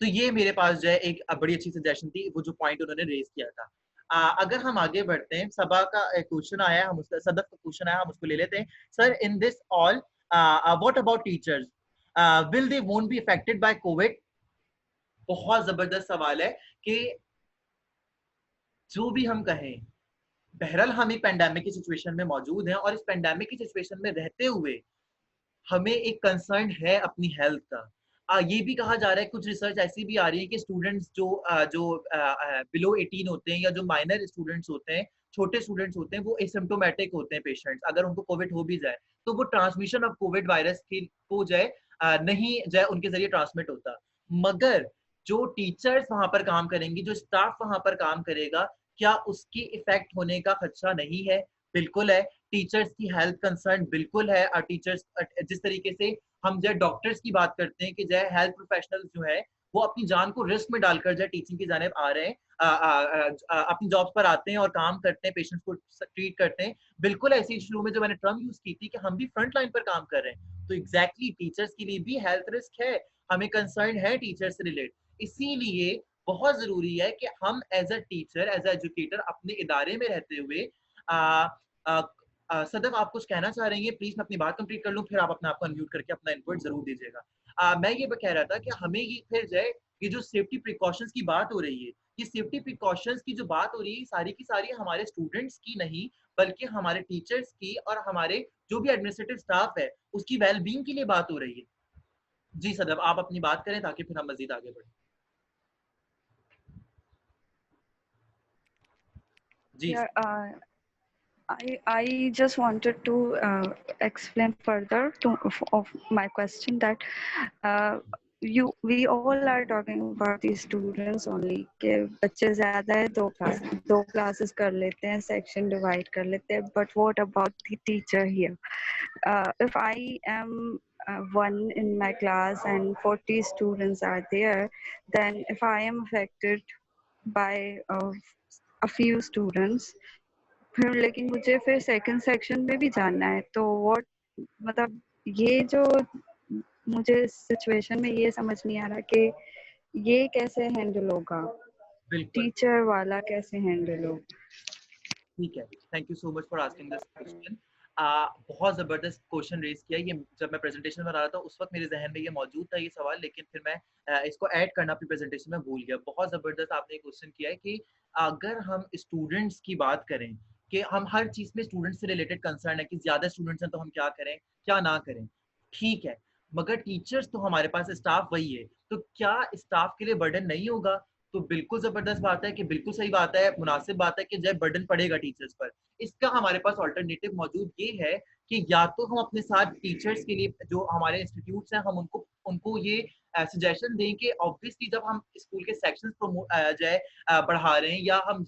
तो ये मेरे पास जो है एक बड़ी अच्छी सजेशन थी, वो जो पॉइंट उन्होंने रेज किया था। अगर हम आगे बढ़ते हैं, सबा का एक क्वेश्चन आया, हम उसका सदफ का क्वेश्चन आया, हम उसको ले लेते हैं। Sir, in this all what about teachers, will they won't be affected by Covid? बहुत जबरदस्त सवाल है कि जो भी हम कहें, बहरहाल हम एक पेंडेमिक की सिचुएशन में मौजूद हैं, और इस पेंडेमिक की सिचुएशन में रहते हुए हमें एक कंसर्न है अपनी हेल्थ का। ये भी कहा जा रहा है, कुछ रिसर्च ऐसी भी आ रही है कि स्टूडेंट्स जो बिलो 18 होते हैं, या जो माइनर स्टूडेंट्स होते हैं, छोटे स्टूडेंट्स होते हैं, वो एसिम्प्टोमेटिक होते हैं पेशेंट्स। अगर उनको कोविड हो भी जाए तो वो ट्रांसमिशन ऑफ कोविड वायरस की को नहीं उनके जरिए ट्रांसमिट होता। मगर जो टीचर्स वहां पर काम करेंगी, जो स्टाफ वहां पर काम करेगा, क्या उसकी इफेक्ट होने का खदशा नहीं है? बिल्कुल है। टीचर्स की हेल्थ कंसर्न बिल्कुल है। और टीचर्स, जिस तरीके से हम जो डॉक्टर्स की बात करते हैं कि जो हेल्थ प्रोफेशनल्स जो है वो अपनी जान को रिस्क में डालकर जो टीचिंग की जानिब आ रहे हैं, अपनी जॉब्स पर आते हैं और काम करते हैं, पेशेंट्स को ट्रीट करते हैं। बिल्कुल ऐसी शुरू में जो मैंने टर्म यूज की थी कि हम भी फ्रंट लाइन पर काम कर रहे हैं, तो एग्जैक्टली टीचर्स के लिए भी हेल्थ रिस्क है, हमें कंसर्न है टीचर्स से रिलेट। इसीलिए बहुत जरूरी है कि हम as a teacher, as a educator, अपने इदारे में रहते हुए सदफ, आप कुछ कहना चाह रही हैं? प्लीज मैं अपनी बात कंप्लीट कर लूं, फिर आप अपने आप को अनम्यूट करके अपना इनपुट जरूर दीजिएगा। मैं ये कह रहा था कि हमें ये फिर जो है, ये जो सेफ्टी प्रिकॉशंस की बात हो रही है, ये सेफ्टी प्रिकॉशंस की जो बात हो रही है, सारी की सारी हमारे स्टूडेंट्स की नहीं, बल्कि हमारे टीचर्स की और हमारे जो भी एडमिनिस्ट्रेटिव स्टाफ है उसकी वेलबींग के लिए बात हो रही है। जी सदफ, आप अपनी बात करें ताकि फिर हम मजीद आगे बढ़ें। जी। Yeah, I just wanted to explain further of my question that we all are talking about these students only कि बच्चे ज़्यादा है, दो classes कर लेते हैं, section divide कर लेते हैं, but what about the teacher here? If I am one in my class and 40 students are there, then if I am affected by a few students, फिर लेकिन मुझे फिर सेकंड सेक्शन में भी जाना है, तो व्हाट, मतलब ये जो मुझे सिचुएशन में ये समझ नहीं आ रहा कि ये कैसे हैंडल होगा, टीचर वाला कैसे हैंडल होगा। ठीक है, thank you so much for asking this question. बहुत ज़बरदस्त क्वेश्चन रेज किया। ये जब मैं प्रेजेंटेशन बना रहा था उस वक्त मेरे जहन में ये मौजूद था ये सवाल, लेकिन फिर मैं इसको ऐड करना अपनी प्रेजेंटेशन में भूल गया। बहुत ज़बरदस्त आपने क्वेश्चन किया है कि अगर हम स्टूडेंट्स की बात करें कि हम हर चीज़ में स्टूडेंट्स से रिलेटेड कंसर्न है कि ज़्यादा स्टूडेंट्स हैं तो हम क्या करें, क्या ना करें। ठीक है, मगर टीचर्स तो हमारे पास स्टाफ वही है, तो क्या स्टाफ के लिए बर्डन नहीं होगा? तो बिल्कुल जबरदस्त बात है कि बिल्कुल सही बात है, मुनासिब बात है कि जब बर्डन पड़ेगा टीचर्स पर। इसका हमारे पास ऑल्टरनेटिव मौजूद ये है कि या तो हम अपने साथ टीचर्स के लिए जो हमारे इंस्टीट्यूट्स हैं, हम उनको ये सजेशन दें कि ऑब्वियसली जब हम स्कूल के सेक्शंस बढ़ा रहे हैं, या हम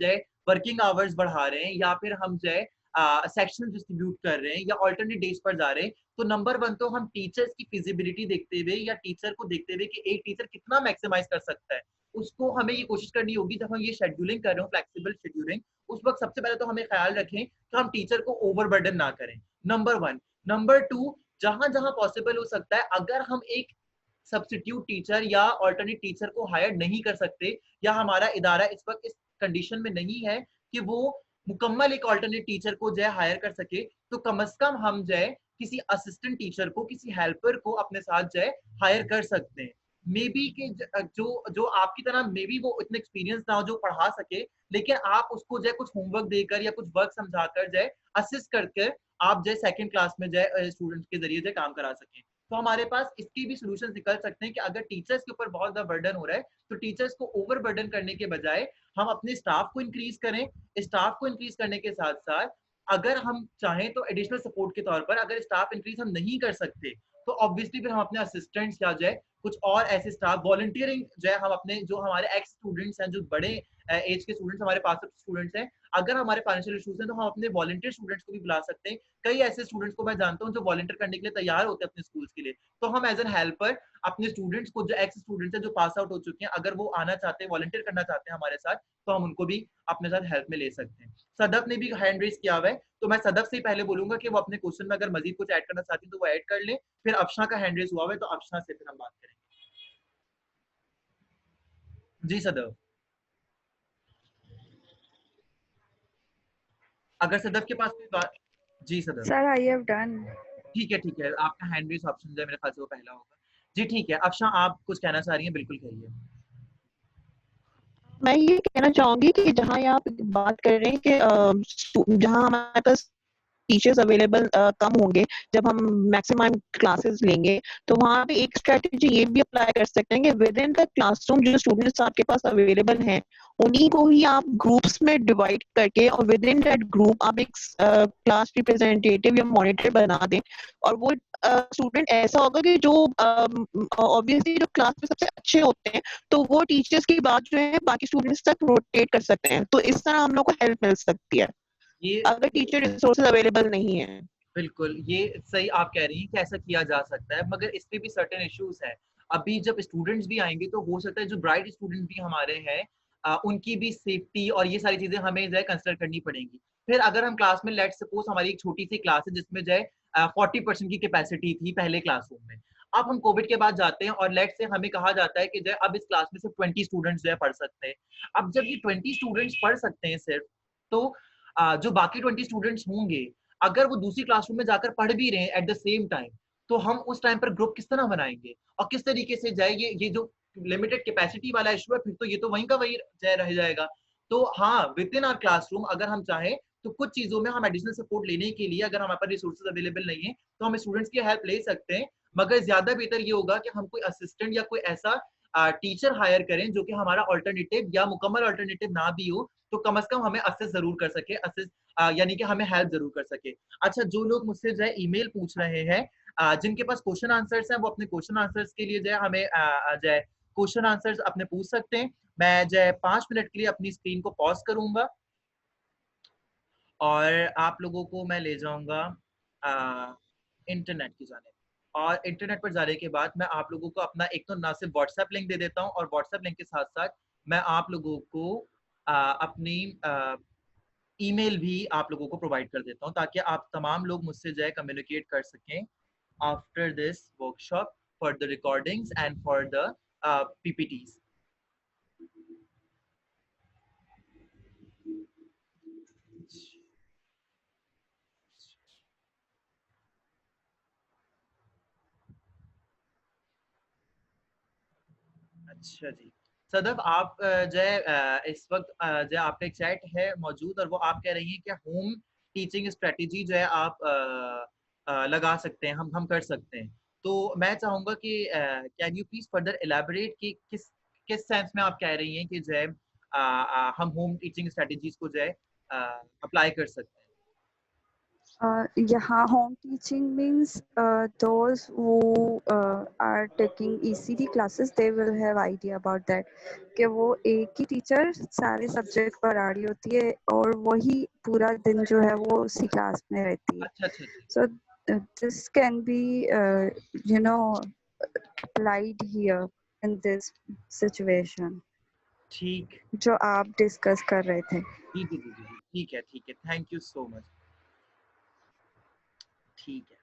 वर्किंग आवर्स बढ़ा रहे हैं, या फिर हम सेक्शन डिस्ट्रीब्यूट कर रहे हैं, या ऑल्टरनेट डेज पर जा रहे हैं, तो नंबर वन तो हम टीचर्स की फिजिबिलिटी देखते हुए या टीचर को देखते हुए कि एक टीचर कितना मैक्सिमाइज कर सकता है, उसको हमें ये कोशिश करनी होगी। जब हम ये शेड्यूलिंग कर रहे हो, फ्लेक्सिबल शेड्यूलिंग, उस वक्त सबसे पहले तो हमें ख्याल रखें कि हम टीचर को ओवरबर्डन ना करें, नंबर वन। नंबर टू, जहां जहां पॉसिबल हो सकता है, अगर हम एक सब्स्टिट्यूट टीचर या अल्टरनेट टीचर को हायर नहीं कर सकते, या हमारा इदारा इस वक्त इस कंडीशन में नहीं है कि वो मुकम्मल एक अल्टरनेट टीचर को हायर कर सके, तो कम से कम हम किसी असिस्टेंट टीचर को, किसी हेल्पर को अपने साथ हायर कर सकते हैं। मे बी कि जो आपकी तरह मे बी वो इतने एक्सपीरियंस ना हो जो पढ़ा सके, लेकिन आप उसको कुछ होमवर्क देकर या कुछ वर्क समझाकर असिस्ट करके आप सेकंड क्लास में स्टूडेंट्स के जरिए काम करा सकें। तो हमारे पास इसके भी सॉल्यूशंस निकल सकते हैं कि अगर टीचर्स के ऊपर बहुत ज्यादा बर्डन हो रहा है, तो टीचर्स को ओवर बर्डन करने के बजाय हम अपने स्टाफ को इंक्रीज करें। स्टाफ को इंक्रीज करने के साथ साथ अगर हम चाहें तो एडिशनल सपोर्ट के तौर पर, अगर स्टाफ इंक्रीज हम नहीं कर सकते, तो ऑब्वियसली फिर हम अपने असिस्टेंट्स या कुछ और ऐसे स्टाफ वॉलंटियरिंग हम अपने जो हमारे एक्स स्टूडेंट्स हैं, जो बड़े एज के स्टूडेंट्स हमारे पास स्टूडेंट्स हैं, अगर हमारे फाइनेंशियल इश्यूज हैं तो हम अपने वॉलंटियर स्टूडेंट्स को भी बुला सकते हैं। कई ऐसे स्टूडेंट्स को मैं जानता हूं जो वॉलंटियर करने के लिए तैयार होते हैं अपने स्कूल्स के लिए, तो हम एज एन हेल्पर अपने स्टूडेंट्स को, जो एक्स स्टूडेंट्स हैं जो पास आउट हो चुके हैं, अगर वो आना चाहते हैं, वॉलंटियर करना चाहते हैं हमारे साथ, तो हम उनको भी अपने साथ हेल्प में ले सकते हैं। सदफ ने भी हैंड रेज किया हुआ है, तो मैं सदफ से ही पहले बोलूंगा कि वो अपने क्वेश्चन में अगर मजीद कुछ ऐड करना चाहती है तो वो ऐड कर ले। फिर अफशा का हैंड रेज हुआ है, तो अफशा से फिर हम बात करेंगे। जी सदफ, अगर सदफ के पास कोई बात, जी Sadaf, Sir, I have done. ठीक है, आपका हैंड रेज ऑप्शन जो है मेरे ख्याल से वो पहला होगा। जी ठीक है, अफशा आप कुछ कहना चाह रही हैं, बिल्कुल कहिए। मैं ये कहना चाहूंगी कि जहाँ ये आप बात कर रहे हैं कि जहाँ हमारे पास टीचर्स अवेलेबल कम होंगे, जब हम मैक्सिमम क्लासेस लेंगे, तो वहाँ पे एक स्ट्रेटेजी ये भी अप्लाई कर सकते हैं कि विद इन द क्लासरूम जो स्टूडेंट्स आपके पास अवेलेबल हैं, उन्हीं को ही आप ग्रुप्स में डिवाइड करके और विद इन दैट ग्रुप आप एक क्लास रिप्रेजेंटेटिव या मॉनिटर बना दें। और वो स्टूडेंट ऐसा होगा कि जो ऑब्वियसली जो क्लास में सबसे अच्छे होते हैं, तो वो टीचर्स की बात जो है बाकी स्टूडेंट्स तक रोटेट कर सकते हैं। तो इस तरह हम लोग को हेल्प मिल सकती है ये अगर टीचर रिसोर्सेज अवेलेबल नहीं है। बिल्कुल, ये सही आप कह रही हैं कि ऐसा किया जा सकता है, मगर इसमें भी सर्टेन इश्यूज हैं। अभी जब स्टूडेंट्स भी आएंगे तो हो सकता है जो ब्राइट स्टूडेंट भी हमारे हैं, उनकी भी सेफ्टी और ये सारी चीजें हमें जो है कंसिडर करनी पड़ेंगी। फिर अगर हम क्लास में लेट सपोज हमारी एक छोटी सी क्लास है जिसमें जो है 40% की कैपेसिटी थी पहले क्लासरूम में, अब हम कोविड के बाद जाते हैं और लेट से हमें कहा जाता है कि जो है अब इस क्लास में सिर्फ 20 स्टूडेंट्स जो है पढ़ सकते हैं। अब जब ये 20 स्टूडेंट्स पढ़ सकते हैं सिर्फ, तो जो बाकी 20 स्टूडेंट्स होंगे, अगर वो दूसरी क्लासरूम में जाकर पढ़ भी रहे हैं एट द सेम टाइम, तो हम उस टाइम पर ग्रुप किस तरह बनाएंगे और किस तरीके से जाए। ये जो लिमिटेड कैपेसिटी वाला इशू है, फिर तो ये तो वहीं का वहीं रह जाएगा। तो हाँ, विद इन आवर क्लासरूम अगर हम चाहें तो कुछ चीजों में हम एडिशनल सपोर्ट लेने के लिए, अगर हमारे पास रिसोर्सेज अवेलेबल नहीं है तो हम स्टूडेंट्स की हेल्प ले सकते हैं, मगर ज्यादा बेहतर ये होगा कि हम कोई असिस्टेंट या कोई ऐसा टीचर हायर करें जो कि हमारा ऑल्टरनेटिव या मुकम्मल ऑल्टरनेटिव ना भी हो, तो कम से कम हमें असिस्ट जरूर कर सके, असिस्ट यानी कि हमें हेल्प जरूर कर सके। अच्छा, जो लोग मुझसे जो है ईमेल पूछ रहे हैं, जिनके पास क्वेश्चन आंसर्स हैं, वो अपने क्वेश्चन आंसर्स के लिए जो है हमें जो है क्वेश्चन आंसर्स अपने पूछ सकते हैं। मैं जो है 5 मिनट के लिए अपनी स्क्रीन को पॉज करूंगा और आप लोगों को मैं ले जाऊंगा इंटरनेट की जाने, और इंटरनेट पर जाने के बाद मैं आप लोगों को अपना एक तो ना सिर्फ व्हाट्सएप लिंक दे देता हूँ, और व्हाट्सएप लिंक के साथ साथ मैं आप लोगों को अपनी ईमेल भी आप लोगों को प्रोवाइड कर देता हूँ, ताकि आप तमाम लोग मुझसे जो है कम्युनिकेट कर सकें after this workshop for the recordings and for the PPTs. अच्छा जी, सदफ आप जो है इस वक्त जो आपका एक चैट है मौजूद, और वो आप कह रही हैं कि होम टीचिंग स्ट्रेटेजी जो है आप लगा सकते हैं, हम कर सकते हैं। तो मैं चाहूंगा कि can you please further elaborate कि किस किस सेंस में आप कह रही हैं कि जो है हम होम टीचिंग स्ट्रेटेजीज को जो है अप्लाई कर सकते हैं। Yeah, home teaching means those who are taking ECD classes, they will have idea about that. कि वो एक ही टीचर सारे सब्जेक्ट पढ़ा रही होती है और वही पूरा दिन जो है वो उसी क्लास में रहती है. अच्छा अच्छा जी, So this can be you know applied here in this situation ठीक, जो आप डिस्कस कर रहे थे. जी जी जी जी जी, ठीक है, थैंक यू सो मच। ठीक है,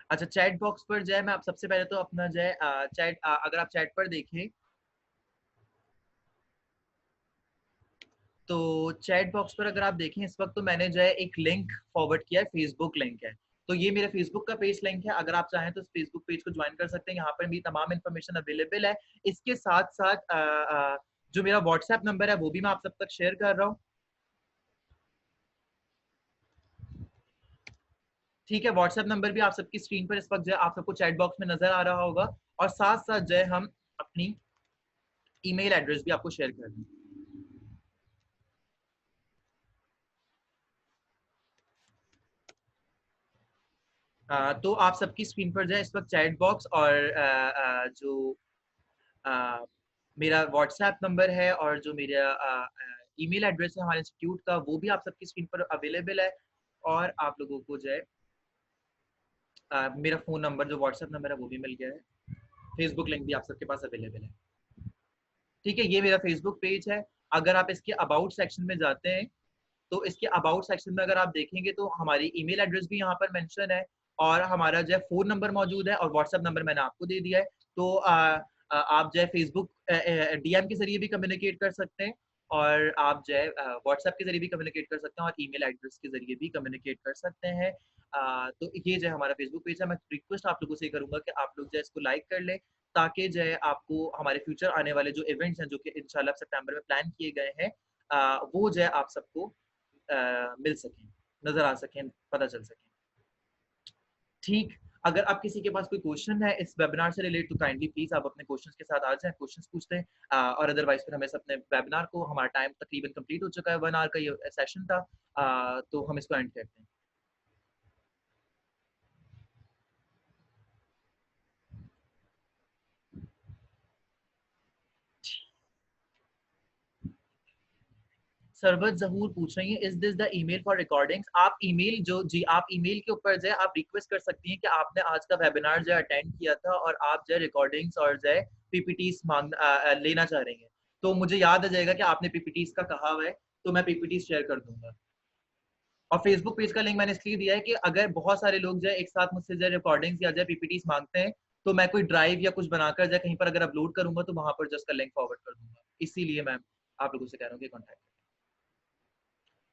अच्छा चैट बॉक्स पर जो है मैं आप सबसे पहले तो अपना जो है चैट, अगर आप चैट पर देखें तो चैट बॉक्स पर अगर आप देखें इस वक्त, तो मैंने जो है एक लिंक फॉरवर्ड किया है, फेसबुक लिंक है। तो ये मेरे फेसबुक का पेज लिंक है, अगर आप चाहें तो इस फेसबुक पेज को ज्वाइन कर सकते हैं, यहाँ पर भी तमाम इन्फॉर्मेशन अवेलेबल है। इसके साथ साथ जो मेरा व्हाट्सएप नंबर है वो भी मैं आप सब तक शेयर कर रहा हूँ। ठीक है, व्हाट्सएप नंबर भी आप सबकी स्क्रीन पर इस वक्त जो है आप सबको चैट बॉक्स में नजर आ रहा होगा, और साथ साथ जो है हम अपनी ईमेल एड्रेस भी आपको शेयर कर दें। तो आप सबकी स्क्रीन पर जो है इस वक्त चैट बॉक्स और जो मेरा व्हाट्सएप नंबर है और जो मेरा ईमेल एड्रेस है हमारे इंस्टीट्यूट का, वो भी आप सबकी स्क्रीन पर अवेलेबल है। और आप लोगों को जो है मेरा फ़ोन नंबर जो व्हाट्सएप नंबर है वो भी मिल गया है, फेसबुक लिंक भी आप सबके पास अवेलेबल है। ठीक है, ये मेरा फेसबुक पेज है। अगर आप इसके अबाउट सेक्शन में जाते हैं तो इसके अबाउट सेक्शन में अगर आप देखेंगे तो हमारी ईमेल एड्रेस भी यहाँ पर मेंशन है, और हमारा जो है फ़ोन नंबर मौजूद है, और व्हाट्सएप नंबर मैंने आपको दे दिया है। तो आप जो है फेसबुक DM के जरिए भी कम्युनिकेट कर सकते हैं, और आप जो है व्हाट्सएप के जरिए भी कम्युनिकेट कर सकते हैं, और ईमेल एड्रेस के जरिए भी कम्युनिकेट कर सकते हैं। तो ये जो है हमारा फेसबुक पेज है। मैं रिक्वेस्ट आप लोगों से करूंगा कि आप लोग जो है इसको लाइक कर लें, ताकि जो है आपको हमारे फ्यूचर आने वाले जो इवेंट्स हैं, जो कि इंशाल्लाह सितंबर में प्लान किए गए हैं, वो जो है आप सबको मिल सकें, नजर आ सकें, पता चल सकें। ठीक, अगर आप किसी के पास कोई क्वेश्चन है इस वेबिनार से रिलेट, तो काइंडली प्लीज आप अपने क्वेश्चंस के साथ आ जाएं, क्वेश्चंस पूछते हैं, और अदरवाइज फिर हमें अपने वेबिनार को, हमारा टाइम तकरीबन कंप्लीट हो चुका है, 1 आवर का ये सेशन था, तो हम इसको एंड करते हैं। सरवत जहूर पूछ रही है, is this the email for recordings? आप ईमेल आप ईमेल के ऊपर जो है आप रिक्वेस्ट कर सकती हैं कि आपने आज का वेबिनार जो है अटेंड किया था, और आप जो है रिकॉर्डिंग्स और जो है पीपीटीज लेना चाह रही हैं, तो मुझे याद आ जाएगा कि आपने पीपीटीज का कहा हुआ है, तो मैं पीपीटीज शेयर कर दूंगा। और फेसबुक पेज का लिंक मैंने इसलिए दिया है कि अगर बहुत सारे लोग जो है एक साथ मुझसे जो है रिकॉर्डिंग्स या जो है पीपीटीज मांगते हैं, तो मैं कोई ड्राइव या कुछ बनाकर जो है कहीं पर अगर अपलोड करूंगा, तो वहां पर जस्ट का लिंक फॉरवर्ड कर दूंगा। इसीलिए मैं आप लोगों से कह रहा हूँ कि कॉन्टैक्ट।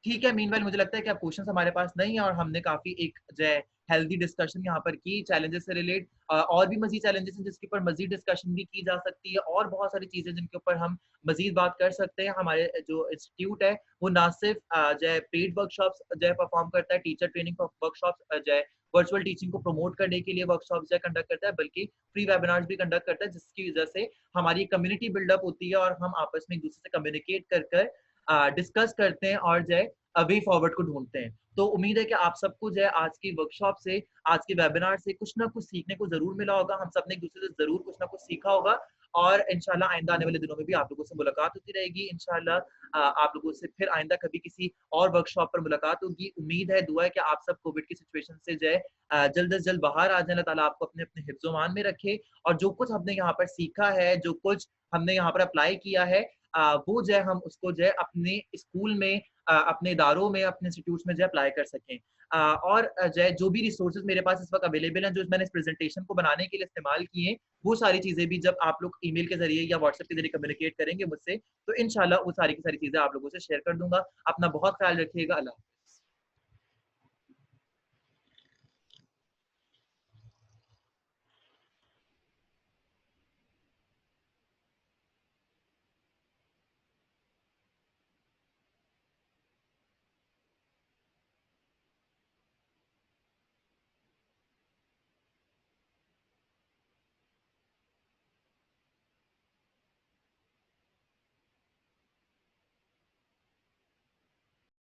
ठीक है, मीनवाइल मुझे लगता है कि अब क्वेश्चंस हमारे पास नहीं है, और हमने काफी एक जो है हेल्दी डिस्कशन यहाँ पर की चैलेंजेस से रिलेट, और भी मजीद चैलेंजेस हैं जिसके ऊपर मजीद डिस्कशन भी की जा सकती है, और बहुत सारी चीजें जिनके ऊपर हम मजीद बात कर सकते हैं। हमारे जो इंस्टीट्यूट है वो ना सिर्फ जो है पेड वर्कशॉप्स जो है परफॉर्म करता है, टीचर ट्रेनिंग वर्कशॉप्स जो है वर्चुअल टीचिंग को प्रमोट करने के लिए वर्कशॉप जो है कंडक्ट करता है, बल्कि फ्री वेबिनार्स भी कंडक्ट करता है, जिसकी वजह से हमारी कम्युनिटी बिल्डअप होती है, और हम आपस में एक दूसरे से कम्युनिकेट कर कर डिस्कस करते हैं, और जो है वे फॉरवर्ड को ढूंढते हैं। तो उम्मीद है कि आप सबको जो है आज की वर्कशॉप से, आज के वेबिनार से कुछ ना कुछ सीखने को जरूर मिला होगा। हम सब ने एक दूसरे से जरूर कुछ ना कुछ सीखा होगा, और इंशाल्लाह आइंदा आने वाले दिनों में भी आप लोगों से मुलाकात होती रहेगी। इंशाल्लाह आप लोगों से फिर आइंदा कभी किसी और वर्कशॉप पर मुलाकात होगी। उम्मीद है, दुआ है कि आप सब कोविड की सिचुएशन से जो है जल्द से जल्द बाहर आ जाए। अल्लाह ताला आपको अपने अपने हिफ्ज़-ओ-मान में रखे, और जो कुछ हमने यहाँ पर सीखा है, जो कुछ हमने यहाँ पर अप्लाई किया है, वो जो है हम उसको जो है अपने स्कूल में, अपने इदारों में, अपने इंस्टीट्यूट्स में जो है अप्लाई कर सकें। और जो है जो भी रिसोर्सेज मेरे पास इस वक्त अवेलेबल हैं, जो मैंने इस प्रेजेंटेशन को बनाने के लिए इस्तेमाल किए, वो सारी चीज़ें भी जब आप लोग ईमेल के जरिए या व्हाट्सएप के जरिए कम्युनिकेट करेंगे मुझसे, तो इंशाल्लाह वो सारी की सारी चीज़ें आप लोगों से शेयर कर दूंगा। अपना बहुत ख्याल रखिएगा। अल्लाह।